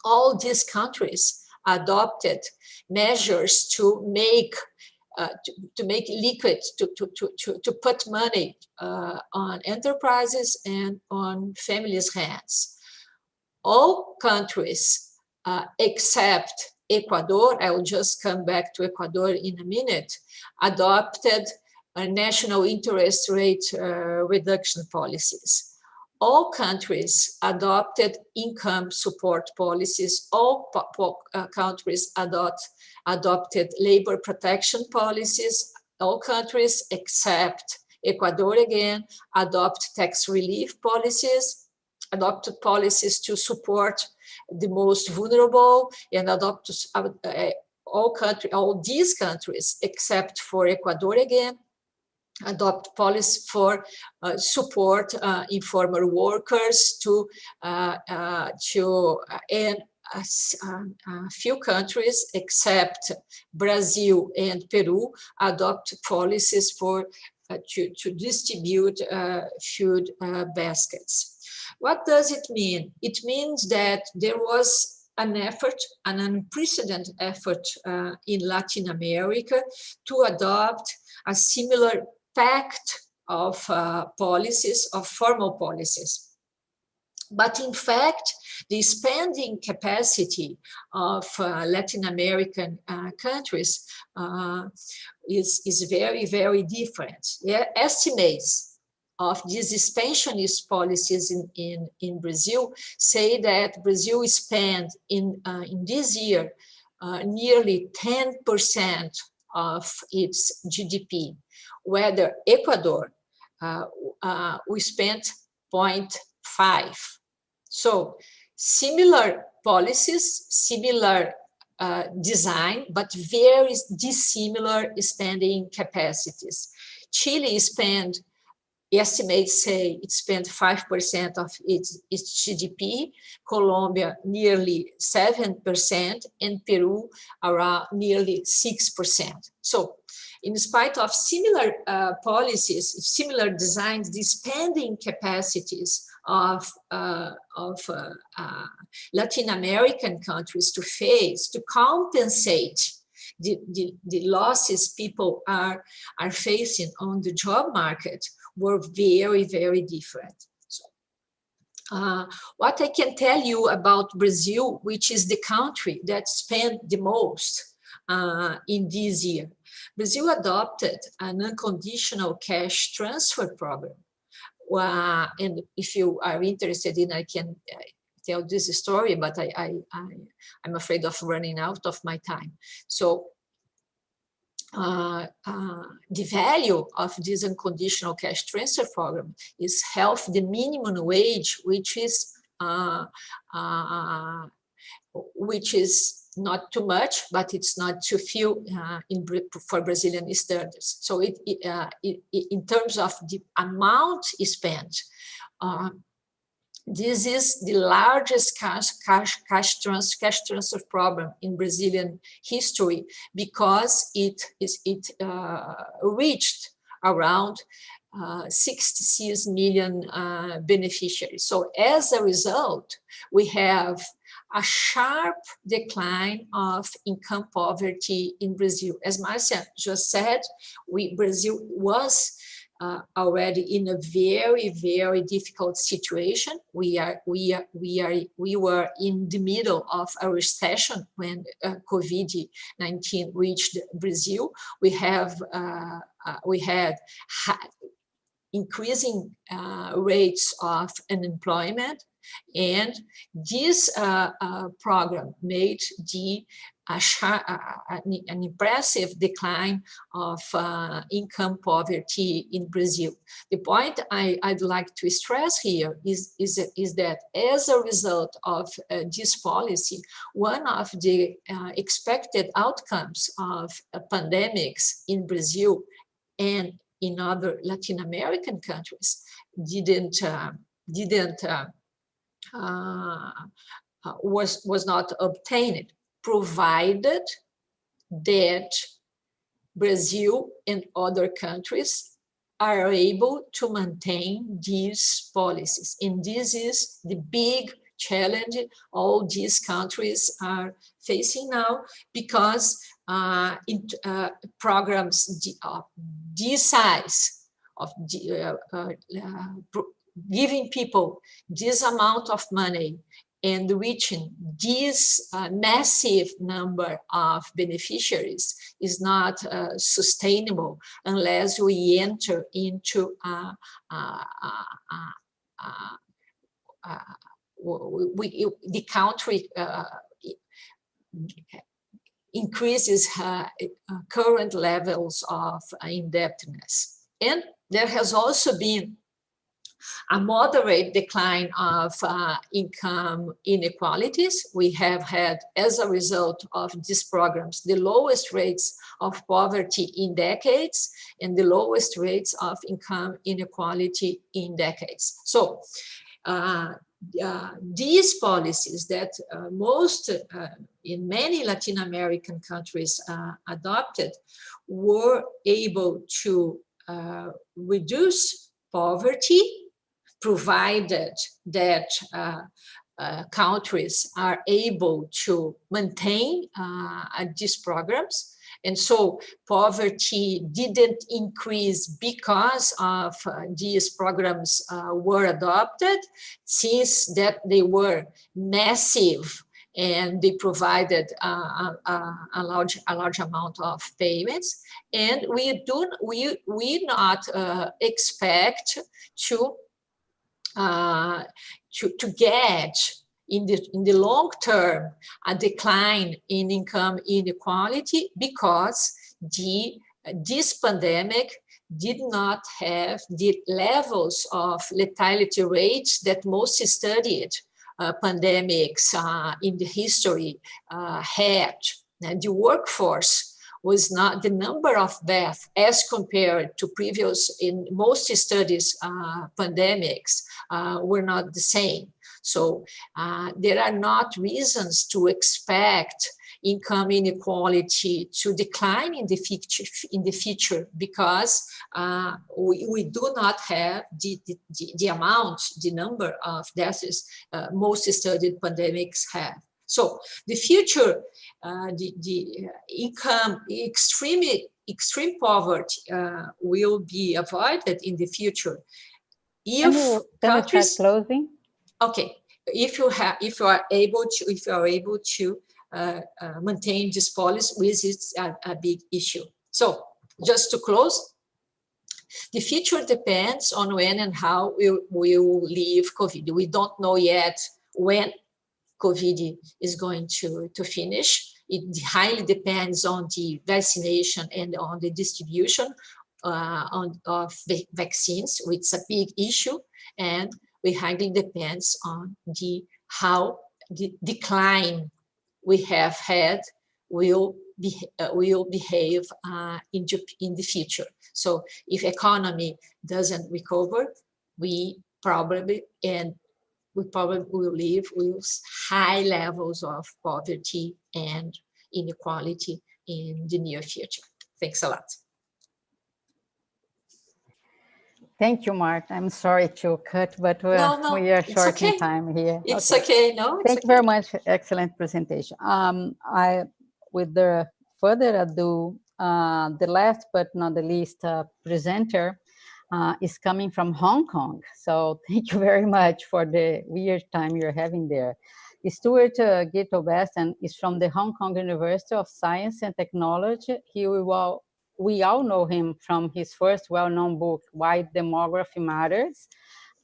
S4: all these countries adopted measures to make liquid, to put money on enterprises and on families' hands. all countries except Ecuador, I will just come back to Ecuador in a minute, adopted national interest rate reduction policies. All countries adopted income support policies. All countries adopted labor protection policies. All countries except Ecuador again adopt tax relief policies, adopted policies to support the most vulnerable, and adopted all these countries except for Ecuador again adopt policy for support informal workers and a few countries except Brazil and Peru adopt policies for to distribute food baskets. What does it mean? It means that there was an effort, an unprecedented effort in Latin America to adopt a similar pact of policies, of formal policies. But in fact, the spending capacity of Latin American countries is very, very different. Yeah, estimates of these expansionist policies in Brazil say that Brazil spent in this year nearly 10% of its GDP, whether Ecuador, we spent 0.5. So similar policies, similar design, but very dissimilar spending capacities. Chile spent, estimates say it spent 5% of its GDP, Colombia nearly 7%, and Peru around nearly 6%. So in spite of similar policies, similar designs, the spending capacities of Latin American countries to face, to compensate the losses people are facing on the job market were very, very different. So, what I can tell you about Brazil, which is the country that spent the most in this year, Brazil adopted an unconditional cash transfer program. And if you are interested in, I can tell this story, but I'm afraid of running out of my time. So the value of this unconditional cash transfer program is half the minimum wage, which is not too much, but it's not too few for Brazilian standards. So in terms of the amount spent, this is the largest cash transfer problem in Brazilian history because it reached around 66 million beneficiaries. So as a result, we have a sharp decline of income poverty in Brazil. As Marcia just said, Brazil was already in a very, very difficult situation. We were in the middle of a recession when COVID-19 reached Brazil. We had increasing rates of unemployment, and this program made an impressive decline of income poverty in Brazil. The point I'd like to stress here is that as a result of this policy, one of the expected outcomes of pandemics in Brazil and in other Latin American countries was not obtained, provided that Brazil and other countries are able to maintain these policies. And this is the big challenge all these countries are facing now, because programs this size of giving people this amount of money and reaching this massive number of beneficiaries is not sustainable unless we enter into the country increases current levels of indebtedness. And there has also been a moderate decline of income inequalities. We have had, as a result of these programs, the lowest rates of poverty in decades and the lowest rates of income inequality in decades. So these policies that in many Latin American countries adopted were able to reduce poverty, provided that countries are able to maintain these programs. And so poverty didn't increase because of these programs were adopted, since that they were massive and they provided a large amount of payments. And we not expect to get in the long term a decline in income inequality, because this pandemic did not have the levels of lethality rates that most studied pandemics in the history had. And the workforce was not, the number of deaths as compared to previous, in most studies, pandemics were not the same. So there are not reasons to expect income inequality to decline in the future, because we do not have the amount, the number of deaths most studied pandemics have. So the future, the income, extreme poverty will be avoided in the future if countries.
S1: Closing?
S4: Okay, if you are able to maintain this policy, which is a big issue. So just to close, the future depends on when and how we will leave COVID. We don't know yet when COVID is going to finish. It highly depends on the vaccination and on the distribution of the vaccines, which is a big issue, and we highly depends on how the decline we have had will behave in the future. So if economy doesn't recover, we probably will live with high levels of poverty and inequality in the near future. Thanks a lot.
S1: Thank you, Marta. I'm sorry to cut, but we are short in time here.
S4: It's okay.
S1: Thank you very much. Excellent presentation. With the further ado, the last but not the least presenter is coming from Hong Kong. So thank you very much for the weird time you're having there. Stuart Gito-Beston is from the Hong Kong University of Science and Technology. We all know him from his first well-known book, Why Demography Matters,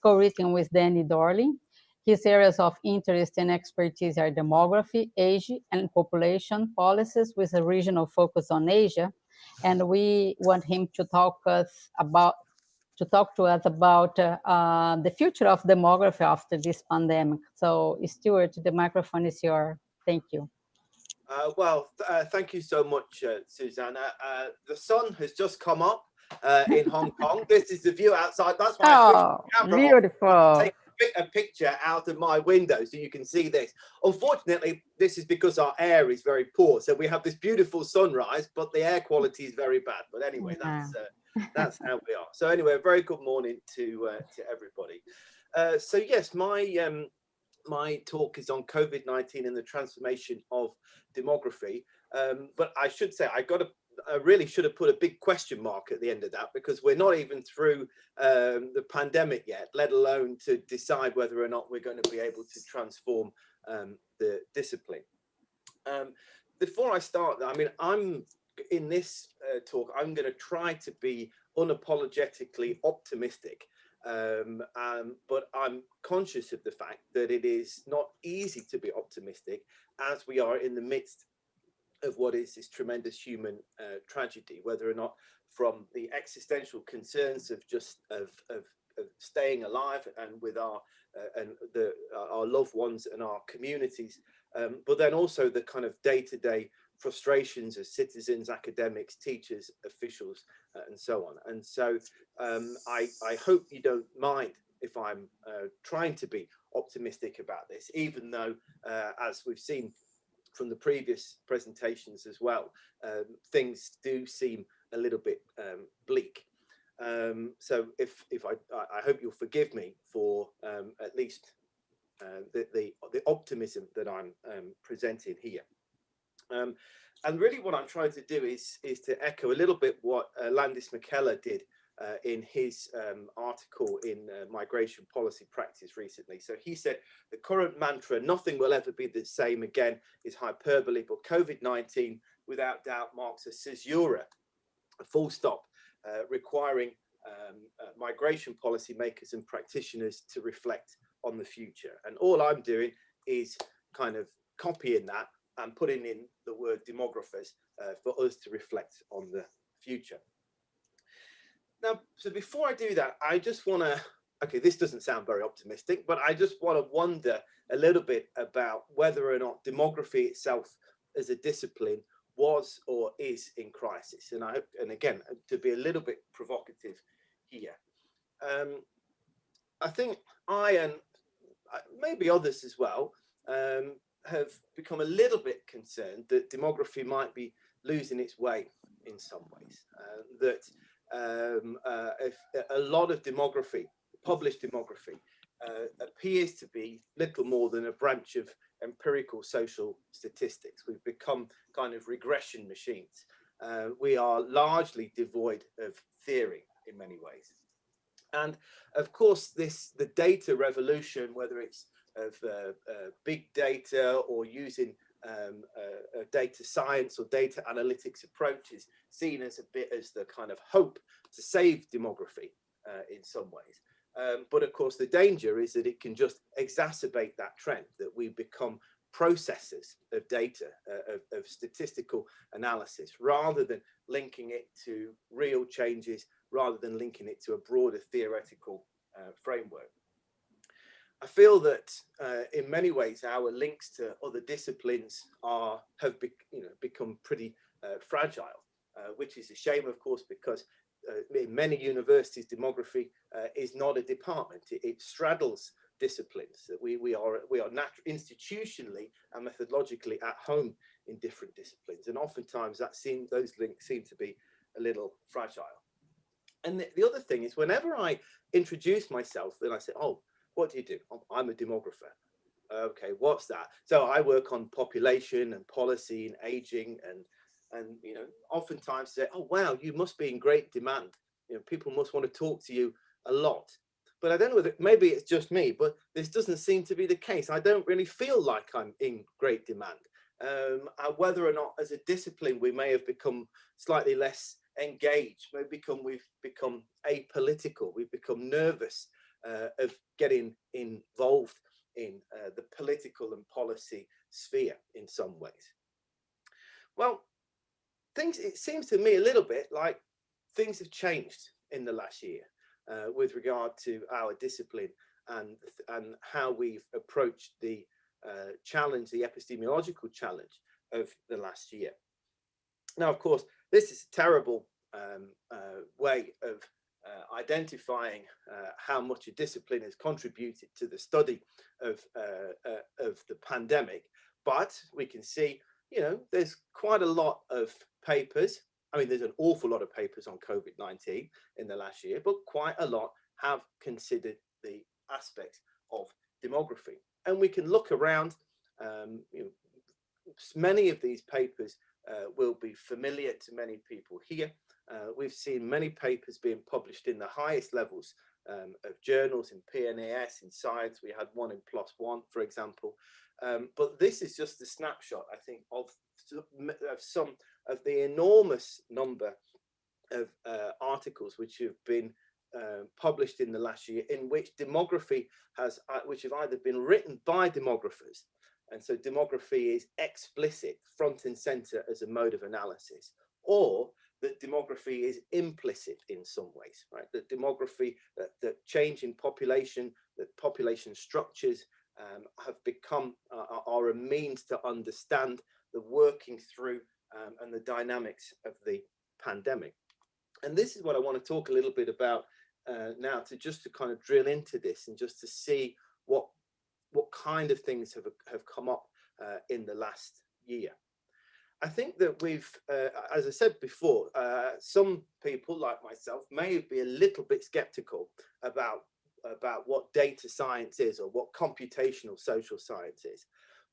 S1: co-written with Danny Dorling. His areas of interest and expertise are demography, age, and population policies, with a regional focus on Asia. And we want him to talk to us about the future of demography after this pandemic. So, Stuart, the microphone is yours. Thank you.
S5: Thank you so much, Susanna. The sun has just come up in Hong Kong. This is the view outside. That's why I switched the camera
S1: beautiful.
S5: off. Take a picture out of my window so you can see this. Unfortunately, this is because our air is very poor. So we have this beautiful sunrise, but the air quality is very bad. But anyway, that's how we are. So anyway, a very good morning to everybody. So yes, my talk is on COVID-19 and the transformation of demography. But I should say, I got really should have put a big question mark at the end of that, because we're not even through the pandemic yet, let alone to decide whether or not we're going to be able to transform the discipline. Before I start, I mean, I'm in this talk, I'm going to try to be unapologetically optimistic, but I'm conscious of the fact that it is not easy to be optimistic as we are in the midst of what is this tremendous human tragedy, whether or not from the existential concerns of just of staying alive and with our loved ones and our communities, but then also the kind of day-to-day frustrations of citizens, academics, teachers, officials, and so on. And so I hope you don't mind if I'm trying to be optimistic about this, even though, as we've seen from the previous presentations as well, things do seem a little bit bleak. So if I hope you'll forgive me for at least the optimism that I'm presenting here. And really what I'm trying to do is to echo a little bit what Landis McKellar did in his article in Migration Policy Practice recently. So he said, the current mantra, nothing will ever be the same again, is hyperbole, but COVID-19 without doubt marks a caesura, a full stop, requiring migration policy makers and practitioners to reflect on the future. And all I'm doing is kind of copying that and putting in the word demographers for us to reflect on the future. Now, so before I do that, I just want to, okay, this doesn't sound very optimistic, but I just want to wonder a little bit about whether or not demography itself as a discipline was or is in crisis. And again, to be a little bit provocative here, I think I and maybe others as well have become a little bit concerned that demography might be losing its way in some ways. That if a lot of demography, published demography, appears to be little more than a branch of empirical social statistics. We've become kind of regression machines. We are largely devoid of theory in many ways. And of course, the data revolution, whether it's of big data or using data science or data analytics approaches, seen as a bit as the kind of hope to save demography in some ways. But of course, the danger is that it can just exacerbate that trend, that we become processors of data, of statistical analysis, rather than linking it to real changes, rather than linking it to a broader theoretical framework. I feel that in many ways our links to other disciplines have become pretty fragile, which is a shame, of course, because in many universities demography is not a department. It straddles disciplines. That we are institutionally and methodologically at home in different disciplines, and oftentimes those links seem to be a little fragile. And the other thing is, whenever I introduce myself, then I say, "Oh, what do you do?" "I'm a demographer." "Okay, what's that?" So I work on population and policy and aging, and oftentimes say, "Oh wow, you must be in great demand. People must want to talk to you a lot." But I don't know whether maybe it's just me, but this doesn't seem to be the case. I don't really feel like I'm in great demand. Whether or not as a discipline we may have become slightly less engaged, we've become apolitical, we've become nervous of getting involved in the political and policy sphere in some ways. Well, it seems to me a little bit like things have changed in the last year with regard to our discipline and how we've approached the challenge, the epistemological challenge of the last year. Now, of course, this is a terrible way of identifying how much a discipline has contributed to the study of the pandemic, but we can see, there's quite a lot of papers. I mean, there's an awful lot of papers on COVID-19 in the last year, but quite a lot have considered the aspects of demography. And we can look around, many of these papers will be familiar to many people here. We've seen many papers being published in the highest levels of journals, in PNAS, in Science. We had one in PLOS One, for example. But this is just a snapshot, I think, of some of the enormous number of articles which have been published in the last year, in which demography has, which have either been written by demographers, and so demography is explicit, front and center as a mode of analysis, or that demography is implicit in some ways, right? That demography, that change in population, that population structures have become, are a means to understand the working through and the dynamics of the pandemic. And this is what I want to talk a little bit about now, to kind of drill into this and just to see what kind of things have come up in the last year. I think that we've, as I said before, some people like myself may be a little bit skeptical about what data science is or what computational social science is.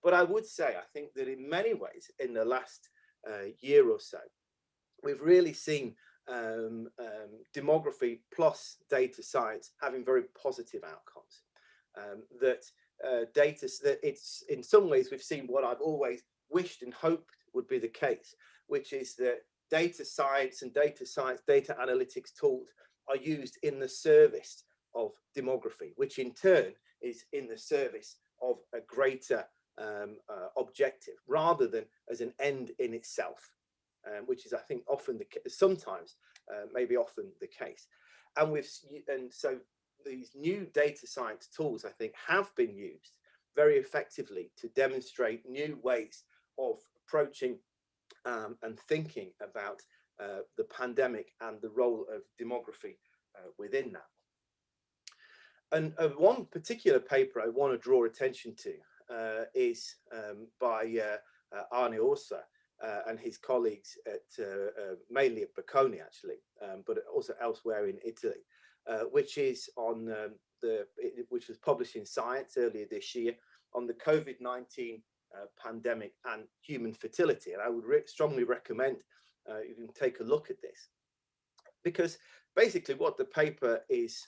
S5: But I would say, I think that in many ways, in the last year or so, we've really seen demography plus data science having very positive outcomes. That it's in some ways we've seen what I've always wished and hoped would be the case, which is that data science and data analytics tools are used in the service of demography, which in turn is in the service of a greater objective rather than as an end in itself, which is, I think, often sometimes maybe often the case. And so these new data science tools, I think, have been used very effectively to demonstrate new ways of approaching and thinking about the pandemic and the role of demography within that. And one particular paper I want to draw attention to is by Arne Orsa and his colleagues at mainly at Bocconi, actually, but also elsewhere in Italy, which is on which was published in Science earlier this year on the COVID-19 pandemic and human fertility. And I would strongly recommend you can take a look at this, because basically what the paper is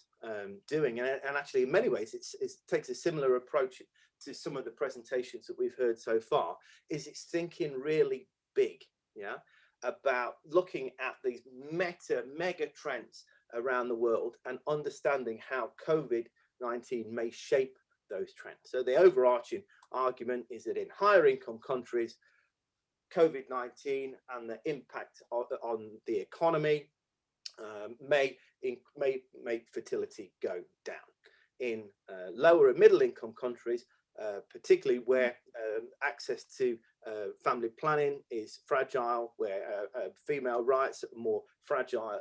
S5: doing, and actually in many ways it takes a similar approach to some of the presentations that we've heard so far, is it's thinking really big, yeah, about looking at these mega trends around the world and understanding how COVID-19 may shape those trends. So the overarching argument is that in higher income countries, COVID-19 and the impact on the economy may make fertility go down. In lower and middle income countries, particularly where access to family planning is fragile, where female rights are more fragile,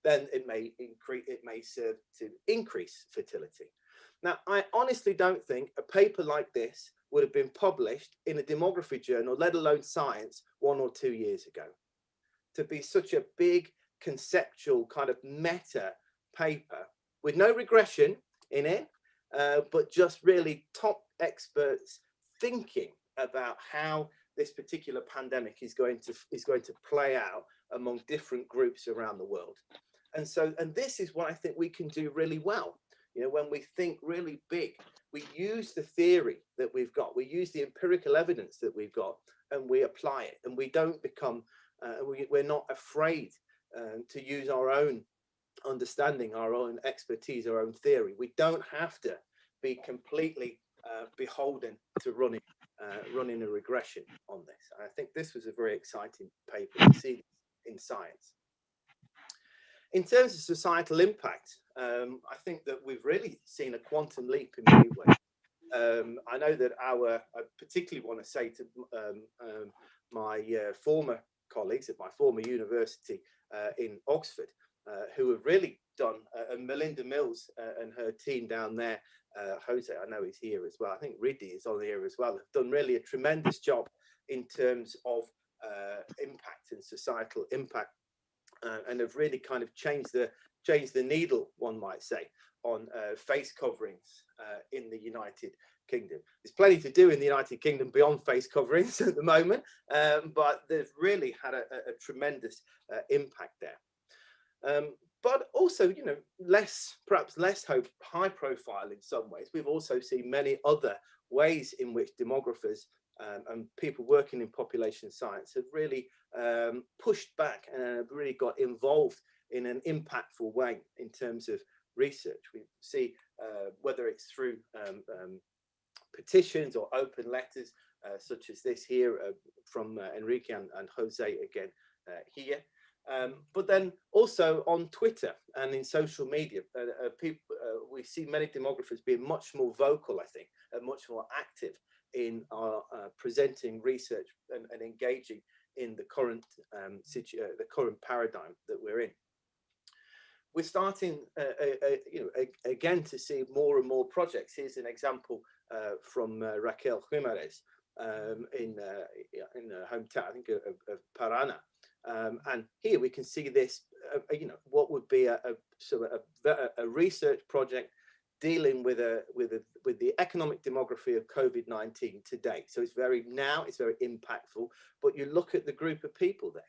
S5: then it may serve to increase fertility. Now, I honestly don't think a paper like this would have been published in a demography journal, let alone Science, 1 or 2 years ago. To be such a big conceptual kind of meta paper with no regression in it, but just really top experts thinking about how this particular pandemic is going to play out among different groups around the world. And this is what I think we can do really well. You know, when we think really big, we use the theory that we've got, we use the empirical evidence that we've got, and we apply it, and we don't become, we're not afraid to use our own understanding, our own expertise, our own theory. We don't have to be completely beholden to running a regression on this. And I think this was a very exciting paper to see in Science. In terms of societal impact, I think that we've really seen a quantum leap in many ways. I know that I particularly want to say to my former colleagues at my former university in Oxford, who have really done, and Melinda Mills and her team down there, Jose, I know he's here as well, I think Riddy is on here as well, have done really a tremendous job in terms of impact and societal impact and have really kind of changed the needle, one might say, on face coverings in the United Kingdom. There's plenty to do in the United Kingdom beyond face coverings at the moment, but they've really had a tremendous impact there. But also, you know, perhaps less high profile in some ways. We've also seen many other ways in which demographers and people working in population science have really pushed back and really got involved in an impactful way in terms of research. We see whether it's through petitions or open letters, such as this here from Enrique and Jose again here. But then also on Twitter and in social media, we see many demographers being much more vocal, I think, and much more active in presenting research and engaging in the current paradigm that we're in. We're starting, again, to see more and more projects. Here's an example from Raquel Jimenez in the hometown, I think, of Parana. And here we can see this, what would be a research project dealing with the economic demography of COVID-19 today. So it's very impactful, but you look at the group of people there.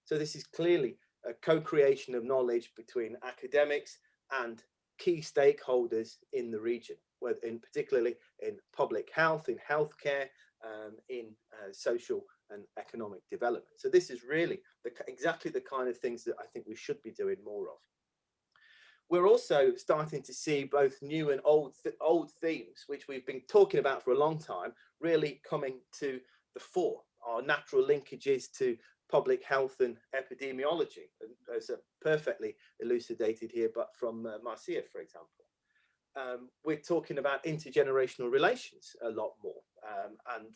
S5: So this is clearly a co-creation of knowledge between academics and key stakeholders in the region, particularly in public health, in healthcare, in social and economic development. So this is really exactly the kind of things that I think we should be doing more of. We're also starting to see both new and old themes, which we've been talking about for a long time, really coming to the fore. Our natural linkages to public health and epidemiology, as perfectly elucidated here, but from Marcia, for example. We're talking about intergenerational relations a lot more, and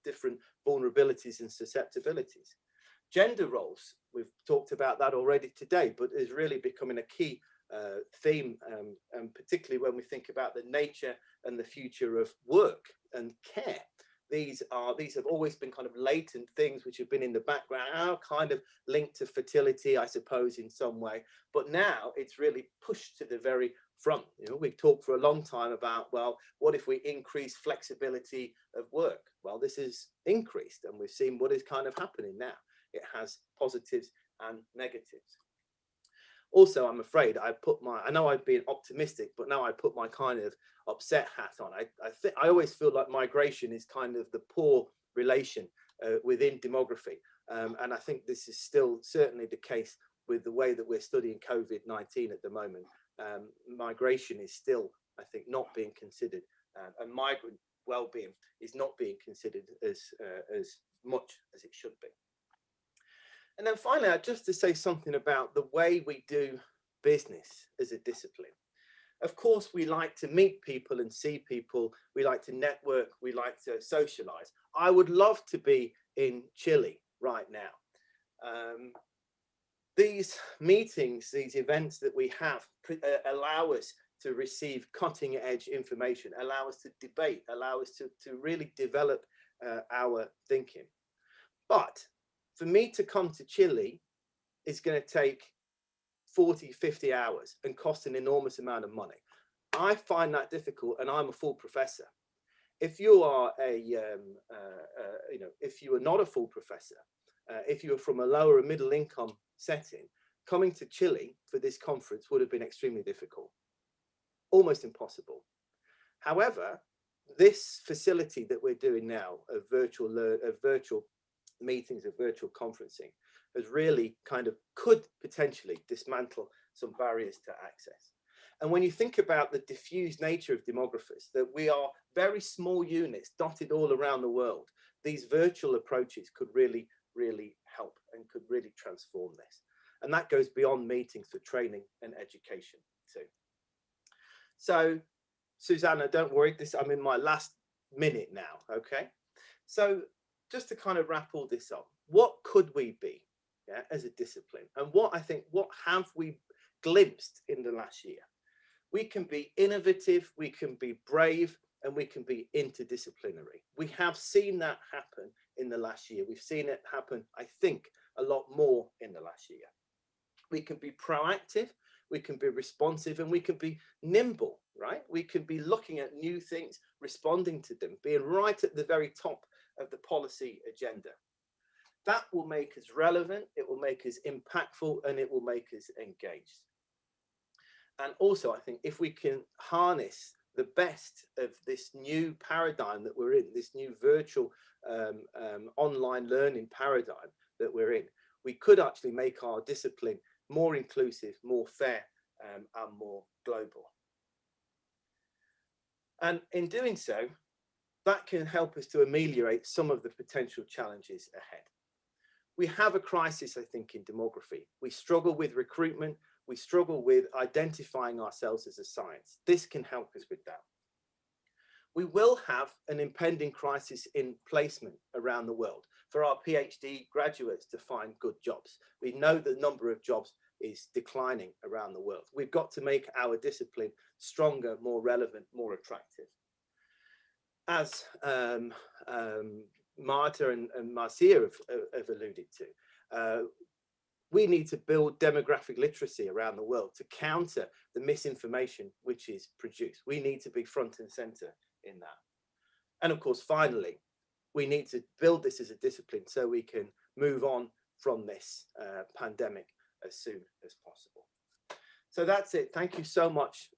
S5: different vulnerabilities and susceptibilities. Gender roles, we've talked about that already today, but is really becoming a key theme, and particularly when we think about the nature and the future of work and care. These have always been kind of latent things which have been in the background, kind of linked to fertility, I suppose, in some way. But now it's really pushed to the very front. You know, we've talked for a long time about, well, what if we increase flexibility of work? Well, this is increased, and we've seen what is kind of happening now. It has positives and negatives. Also, I'm afraid I know I've been optimistic, but now I put my kind of upset hat on. I always feel like migration is kind of the poor relation within demography. And I think this is still certainly the case with the way that we're studying COVID-19 at the moment. Migration is still, I think, not being considered, and migrant well-being is not being considered as much as it should be. And then finally, just to say something about the way we do business as a discipline. Of course, we like to meet people and see people. We like to network. We like to socialize. I would love to be in Chile right now. These meetings, these events that we have allow us to receive cutting edge information, allow us to debate, allow us to really develop our thinking. But for me to come to Chile is going to take 40, 50 hours and cost an enormous amount of money. I find that difficult, and I'm a full professor. If you are if you are not a full professor, if you are from a lower and middle income setting, coming to Chile for this conference would have been extremely difficult, almost impossible. However, this facility that we're doing now of virtual meetings, of virtual conferencing, has really could potentially dismantle some barriers to access. And when you think about the diffuse nature of demographers, that we are very small units dotted all around the world, these virtual approaches could really, really help and could really transform this. And that goes beyond meetings for training and education too. So, Susanna, don't worry, I'm in my last minute now, okay? So just to kind of wrap all this up, what could we be, as a discipline? And what have we glimpsed in the last year? We can be innovative, we can be brave, and we can be interdisciplinary. We have seen that happen in the last year. We've seen it happen, I think, a lot more in the last year. We can be proactive, we can be responsive, and we can be nimble, right? We can be looking at new things, responding to them, being right at the very top of the policy agenda. That will make us relevant, it will make us impactful, and it will make us engaged. And also, I think if we can harness the best of this new paradigm that we're in, this new virtual online learning paradigm that we're in, we could actually make our discipline more inclusive, more fair, and more global. And in doing so, that can help us to ameliorate some of the potential challenges ahead. We have a crisis, I think, in demography. We struggle with recruitment. We struggle with identifying ourselves as a science. This can help us with that. We will have an impending crisis in placement around the world for our PhD graduates to find good jobs. We know the number of jobs is declining around the world. We've got to make our discipline stronger, more relevant, more attractive. As Marta and Marcia have alluded to, we need to build demographic literacy around the world to counter the misinformation which is produced. We need to be front and center in that. And of course, finally, we need to build this as a discipline so we can move on from this pandemic as soon as possible. So that's it. Thank you so much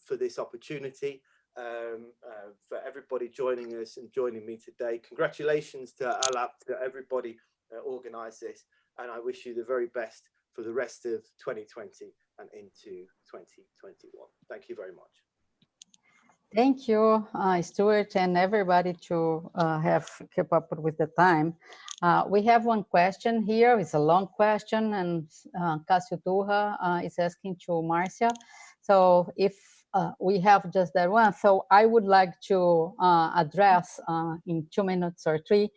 S5: for this opportunity, for everybody joining us and joining me today. Congratulations to ALAP, to everybody organized this, and I wish you the very best for the rest of 2020 and into 2021. Thank you very much.
S1: Thank you, Stuart, and everybody to have kept up with the time. We have one question here. It's a long question, and Cássio Turra is asking to Marcia. So if we have just that one, so I would like to address in 2 minutes or 3,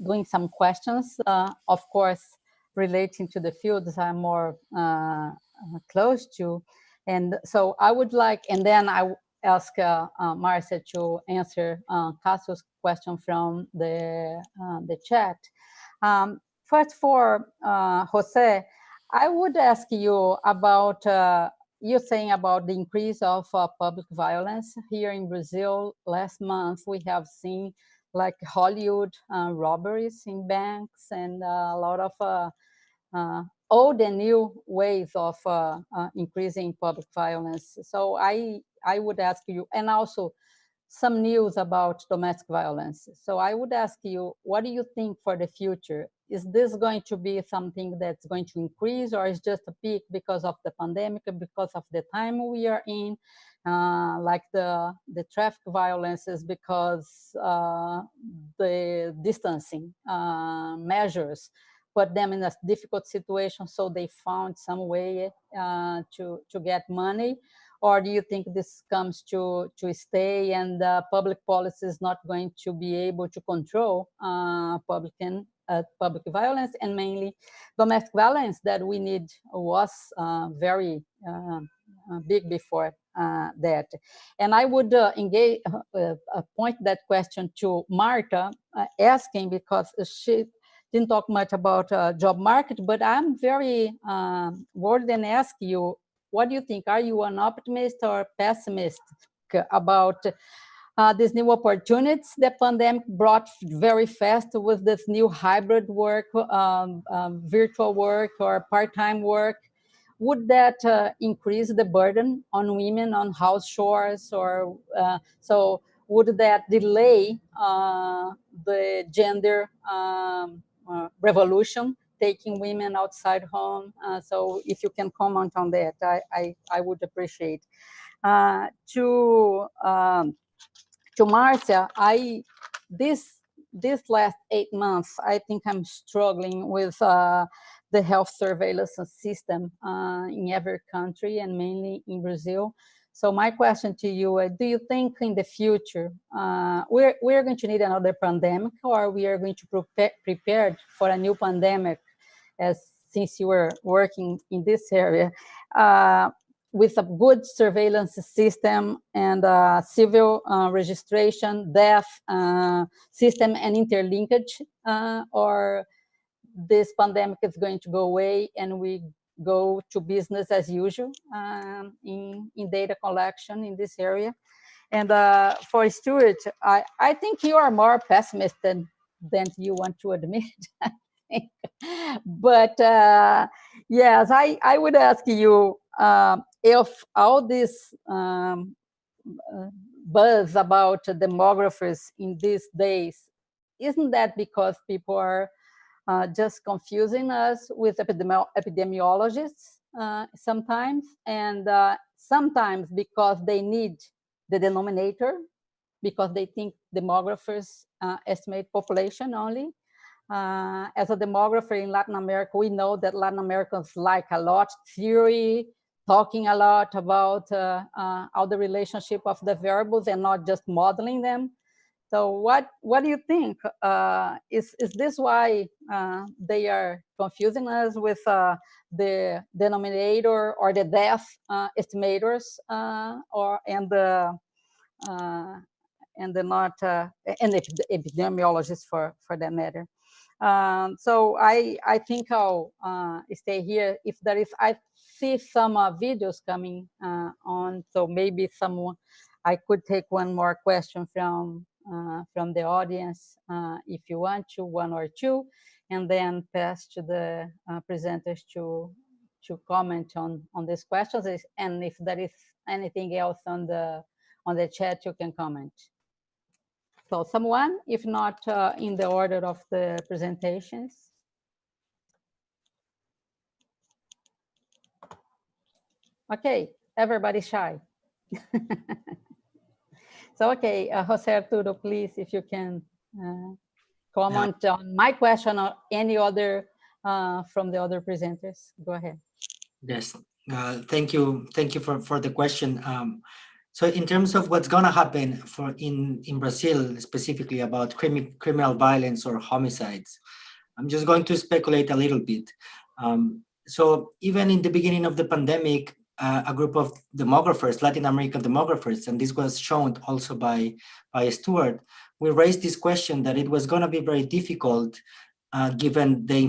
S1: doing some questions, of course, relating to the fields I'm more close to. And so I would like, and then I ask Marcia to answer Cassio's question from the chat. First, for Jose, I would ask you about, you saying about the increase of public violence here in Brazil. Last month, we have seen like Hollywood robberies in banks and a lot of old and new ways of increasing public violence. So I would ask you, and also some news about domestic violence. So I would ask you, what do you think for the future? Is this going to be something that's going to increase, or is just a peak because of the pandemic, because of the time we are in? Like the traffic violence is because the distancing measures put them in a difficult situation, so they found some way to get money? Or do you think this comes to stay, and public policy is not going to be able to control public violence, and mainly domestic violence that we need was very big before that? And I would point that question to Marta, asking, because she didn't talk much about job market, but I'm very worried and ask you, what do you think? Are you an optimist or pessimist about these new opportunities the pandemic brought very fast with this new hybrid work, virtual work or part-time work? Would that increase the burden on women on house chores, or so would that delay the gender revolution, taking women outside home? So if you can comment on that, I would appreciate. To Marcia, this last 8 months, I think I'm struggling with the health surveillance system in every country, and mainly in Brazil. So my question to you, do you think in the future we're going to need another pandemic, or we are going to prepare for a new pandemic, since you were working in this area, with a good surveillance system and civil registration, death system, and interlinkage? Or this pandemic is going to go away and we go to business as usual in data collection in this area. And for Stuart, I think you are more pessimist than you want to admit. But yes, I would ask you if all this buzz about demographers in these days, isn't that because people are just confusing us with epidemiologists sometimes, and sometimes because they need the denominator, because they think demographers estimate population only. As a demographer in Latin America, we know that Latin Americans like a lot theory, talking a lot about all the relationship of the variables and not just modeling them. So what do you think? Is this why they are confusing us with the denominator or the death estimators, and the not and the epidemiologists for that matter? So I think I'll stay here. If there is, I see some videos coming on, so maybe someone, I could take one more question from the audience, if you want to, one or two, and then pass to the presenters to comment on these questions. And if there is anything else on the chat, you can comment. So someone, if not in the order of the presentations. Okay, everybody's shy. So, okay, Jose Arturo, please, if you can comment on my question or any other from the other presenters. Go ahead.
S2: Yes, thank you for the question. So in terms of what's going to happen in Brazil, specifically about criminal violence or homicides, I'm just going to speculate a little bit. So even in the beginning of the pandemic, a group of demographers, Latin American demographers, and this was shown also by Stuart, we raised this question that it was going to be very difficult given the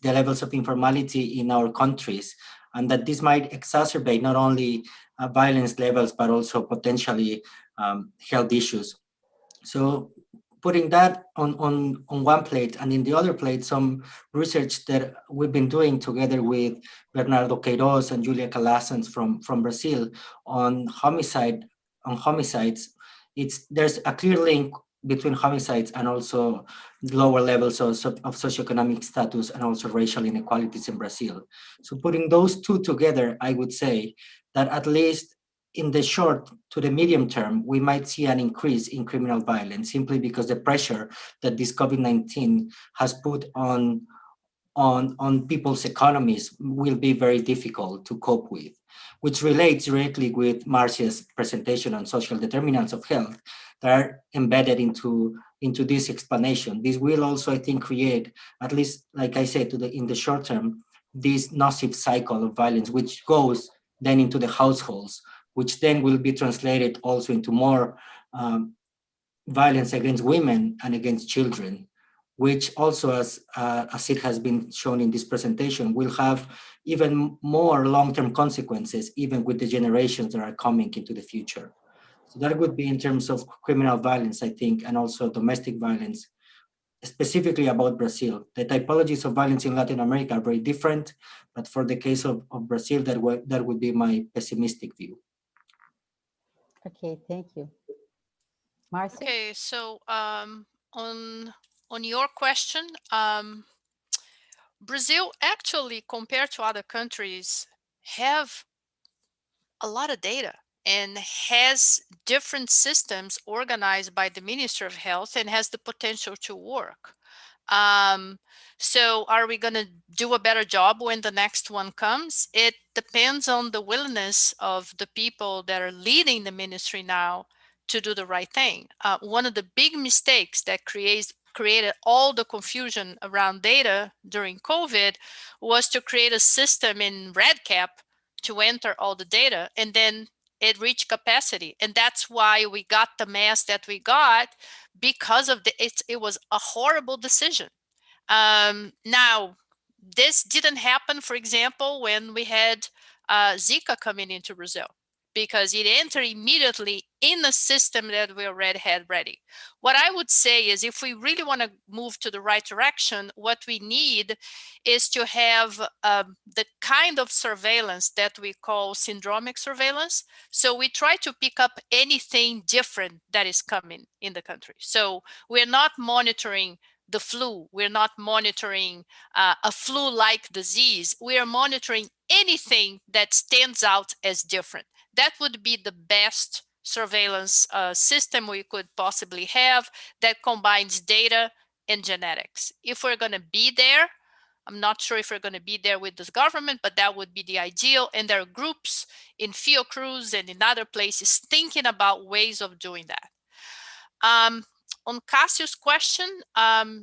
S2: levels of informality in our countries, and that this might exacerbate not only violence levels, but also potentially health issues. So putting that on one plate, and in the other plate, some research that we've been doing together with Bernardo Queiroz and Julia Calasanz from Brazil on homicides. There's a clear link between homicides and also lower levels of socioeconomic status and also racial inequalities in Brazil. So putting those two together, I would say that at least in the short to the medium term, we might see an increase in criminal violence simply because the pressure that this COVID-19 has put on people's economies will be very difficult to cope with, which relates directly with Marcia's presentation on social determinants of health that are embedded into this explanation. This will also, I think, create, at least, like I said, in the short term, this nocive cycle of violence, which goes then into the households, which then will be translated also into more violence against women and against children, which also, as it has been shown in this presentation, will have even more long-term consequences, even with the generations that are coming into the future. So that would be in terms of criminal violence, I think, and also domestic violence, specifically about Brazil. The typologies of violence in Latin America are very different, but for the case of Brazil, that would be my pessimistic view.
S1: Okay, thank you. Marcia?
S3: Okay, so on your question, Brazil actually, compared to other countries, have a lot of data and has different systems organized by the Ministry of Health and has the potential to work. So are we going to do a better job when the next one comes? It depends on the willingness of the people that are leading the ministry now to do the right thing. One of the big mistakes that created all the confusion around data during COVID was to create a system in REDCap to enter all the data, and then it reached capacity. And that's why we got the mess that we got, because of it was a horrible decision. Now, this didn't happen, for example, when we had Zika coming into Brazil, because it entered immediately in a system that we already had ready. What I would say is, if we really want to move to the right direction, what we need is to have the kind of surveillance that we call syndromic surveillance. So we try to pick up anything different that is coming in the country. So we're not monitoring the flu, we're not monitoring a flu-like disease, we are monitoring anything that stands out as different. That would be the best surveillance system we could possibly have that combines data and genetics. If we're going to be there, I'm not sure if we're going to be there with this government, but that would be the ideal. And there are groups in Fiocruz and in other places thinking about ways of doing that. On Cassio's question,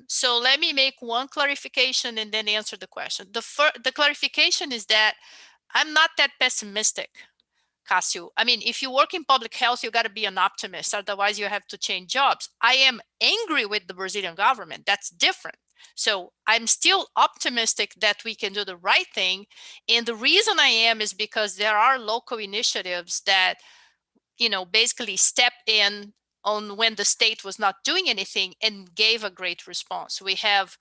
S3: so let me make one clarification and then answer the question. The clarification is that I'm not that pessimistic, Cassio. I mean, if you work in public health, you got to be an optimist. Otherwise, you have to change jobs. I am angry with the Brazilian government. That's different. So I'm still optimistic that we can do the right thing. And the reason I am is because there are local initiatives that, you know, basically step in on when the state was not doing anything and gave a great response. We have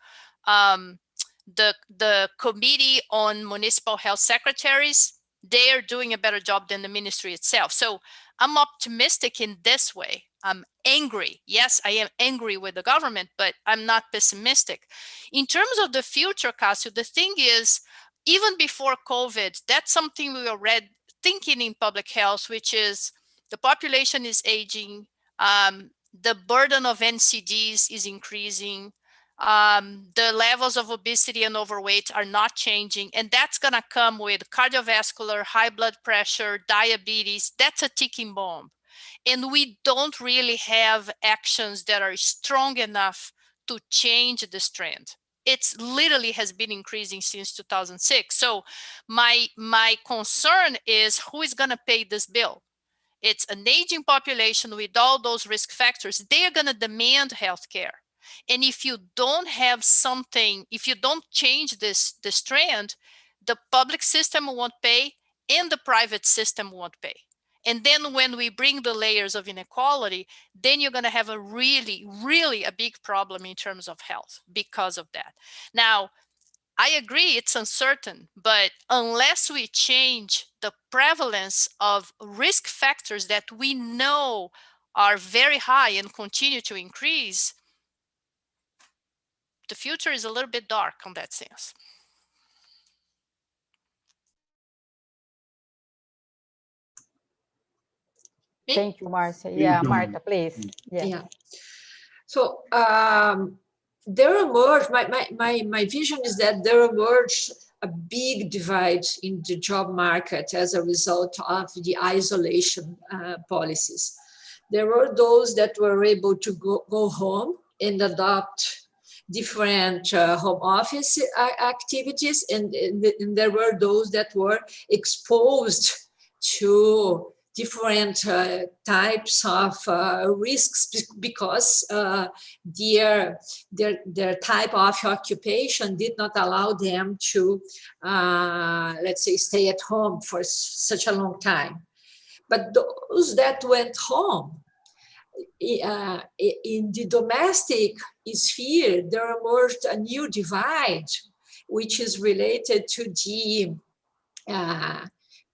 S3: the Committee on Municipal Health Secretaries. They are doing a better job than the ministry itself. So I'm optimistic in this way. I'm angry. Yes, I am angry with the government, but I'm not pessimistic. In terms of the future, Cassio, the thing is, even before COVID, that's something we were already thinking in public health, which is the population is aging, the burden of NCDs is increasing, the levels of obesity and overweight are not changing, and that's going to come with cardiovascular, high blood pressure, diabetes. That's a ticking bomb. And we don't really have actions that are strong enough to change this trend. It's literally has been increasing since 2006. So my concern is, who is going to pay this bill? It's an aging population with all those risk factors. They are going to demand healthcare. And if you don't have something, if you don't change this trend, the public system won't pay and the private system won't pay. And then when we bring the layers of inequality, then you're going to have a really, really a big problem in terms of health because of that. Now, I agree it's uncertain, but unless we change the prevalence of risk factors that we know are very high and continue to increase, the future is a little bit dark on that sense.
S1: Thank you, Marcia. Yeah, Marta, please.
S4: Yeah. So there emerged, my vision is that there emerged a big divide in the job market as a result of the isolation policies. There were those that were able to go home and adopt different home office activities, and there were those that were exposed to different types of risks because their type of occupation did not allow them to, let's say, stay at home for such a long time. But those that went home, in the domestic sphere, there emerged a new divide, which is related to the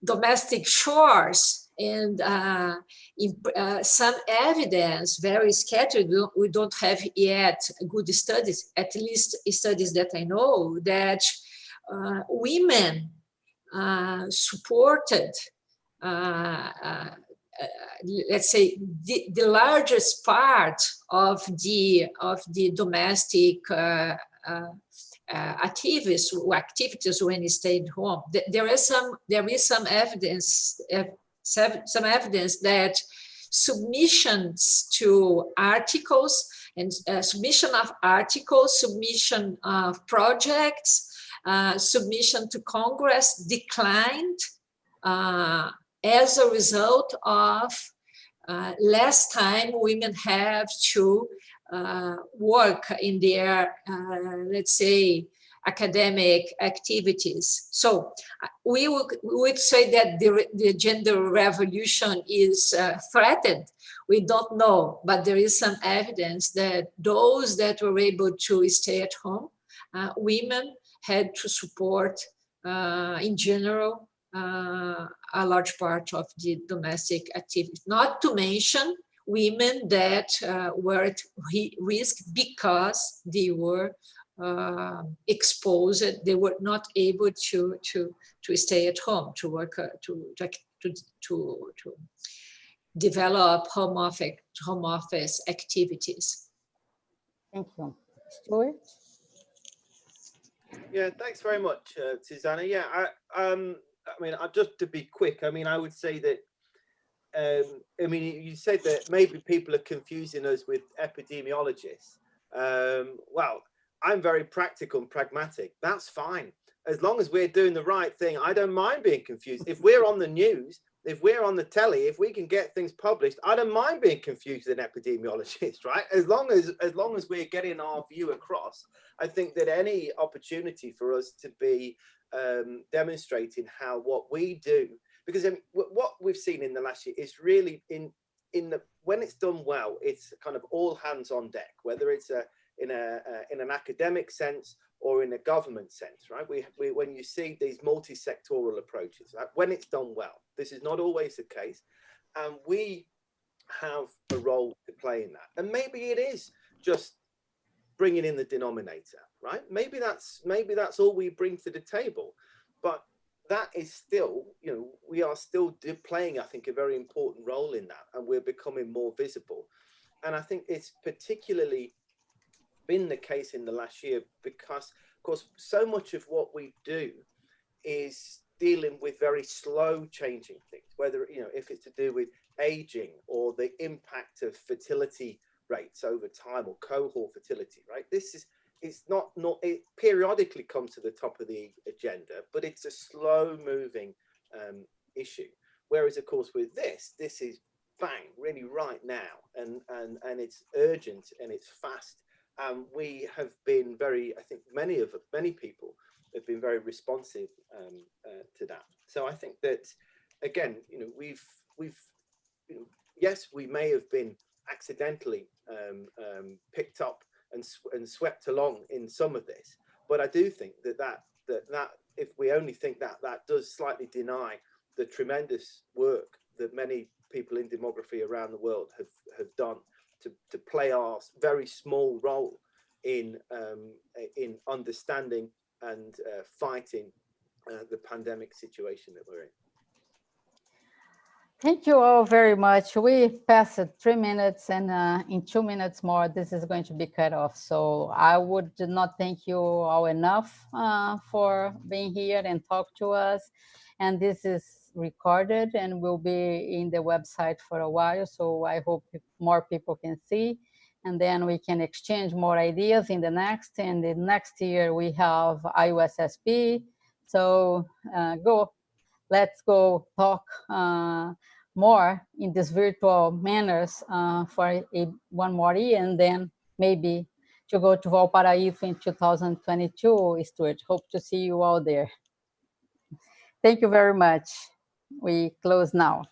S4: domestic chores. And some evidence, very scattered, we don't have yet good studies, at least studies that I know, that women supported, let's say, the largest part of the domestic activities when he stayed home. There is some evidence. Some evidence that submissions to articles and submission of articles, submission of projects, submission to Congress declined as a result of less time women have to work in their, let's say, academic activities. So we would say that the gender revolution is threatened. We don't know, but there is some evidence that those that were able to stay at home, women had to support, in general, a large part of the domestic activity. Not to mention women that were at risk because they were exposed. They were not able to stay at home, to work, to develop home office activities.
S1: Thank you. Stuart?
S5: Yeah, thanks very much, Susanna. Yeah, I mean, just to be quick, I mean, I would say that, I mean, you said that maybe people are confusing us with epidemiologists. Well, I'm very practical and pragmatic. That's fine. As long as we're doing the right thing, I don't mind being confused. If we're on the news, if we're on the telly, if we can get things published, I don't mind being confused with an epidemiologist, right? As long as we're getting our view across, I think that any opportunity for us to be demonstrating how what we do, because what we've seen in the last year is really when it's done well, it's kind of all hands on deck, whether it's in an academic sense or in a government sense, right? When you see these multi-sectoral approaches, right? When it's done well, this is not always the case, and we have a role to play in that. And maybe it is just bringing in the denominator, right? Maybe that's all we bring to the table, but that is still, you know, we are still playing, I think, a very important role in that, and we're becoming more visible. And I think it's particularly been the case in the last year because, of course, so much of what we do is dealing with very slow changing things, whether, you know, if it's to do with aging or the impact of fertility rates over time or cohort fertility, right? It's not it periodically comes to the top of the agenda, but it's a slow moving issue. Whereas, of course, with this is bang, really right now, and it's urgent and it's fast. We have been very, I think many people have been very responsive to that. So I think that, again, you know, we've you know, yes, we may have been accidentally picked up and swept along in some of this, but I do think that if we only think that does slightly deny the tremendous work that many people in demography around the world have done to play our very small role in understanding and fighting the pandemic situation that we're in.
S1: Thank you all very much. We passed 3 minutes, and in 2 minutes more, this is going to be cut off. So I would not thank you all enough for being here and talk to us. And this is recorded and will be in the website for a while. So I hope more people can see, and then we can exchange more ideas in the next. And the next year we have IUSSP. So let's go talk more in this virtual manners for one more year, and then maybe to go to Valparaíso in 2022, Stuart. Hope to see you all there. Thank you very much. We close now.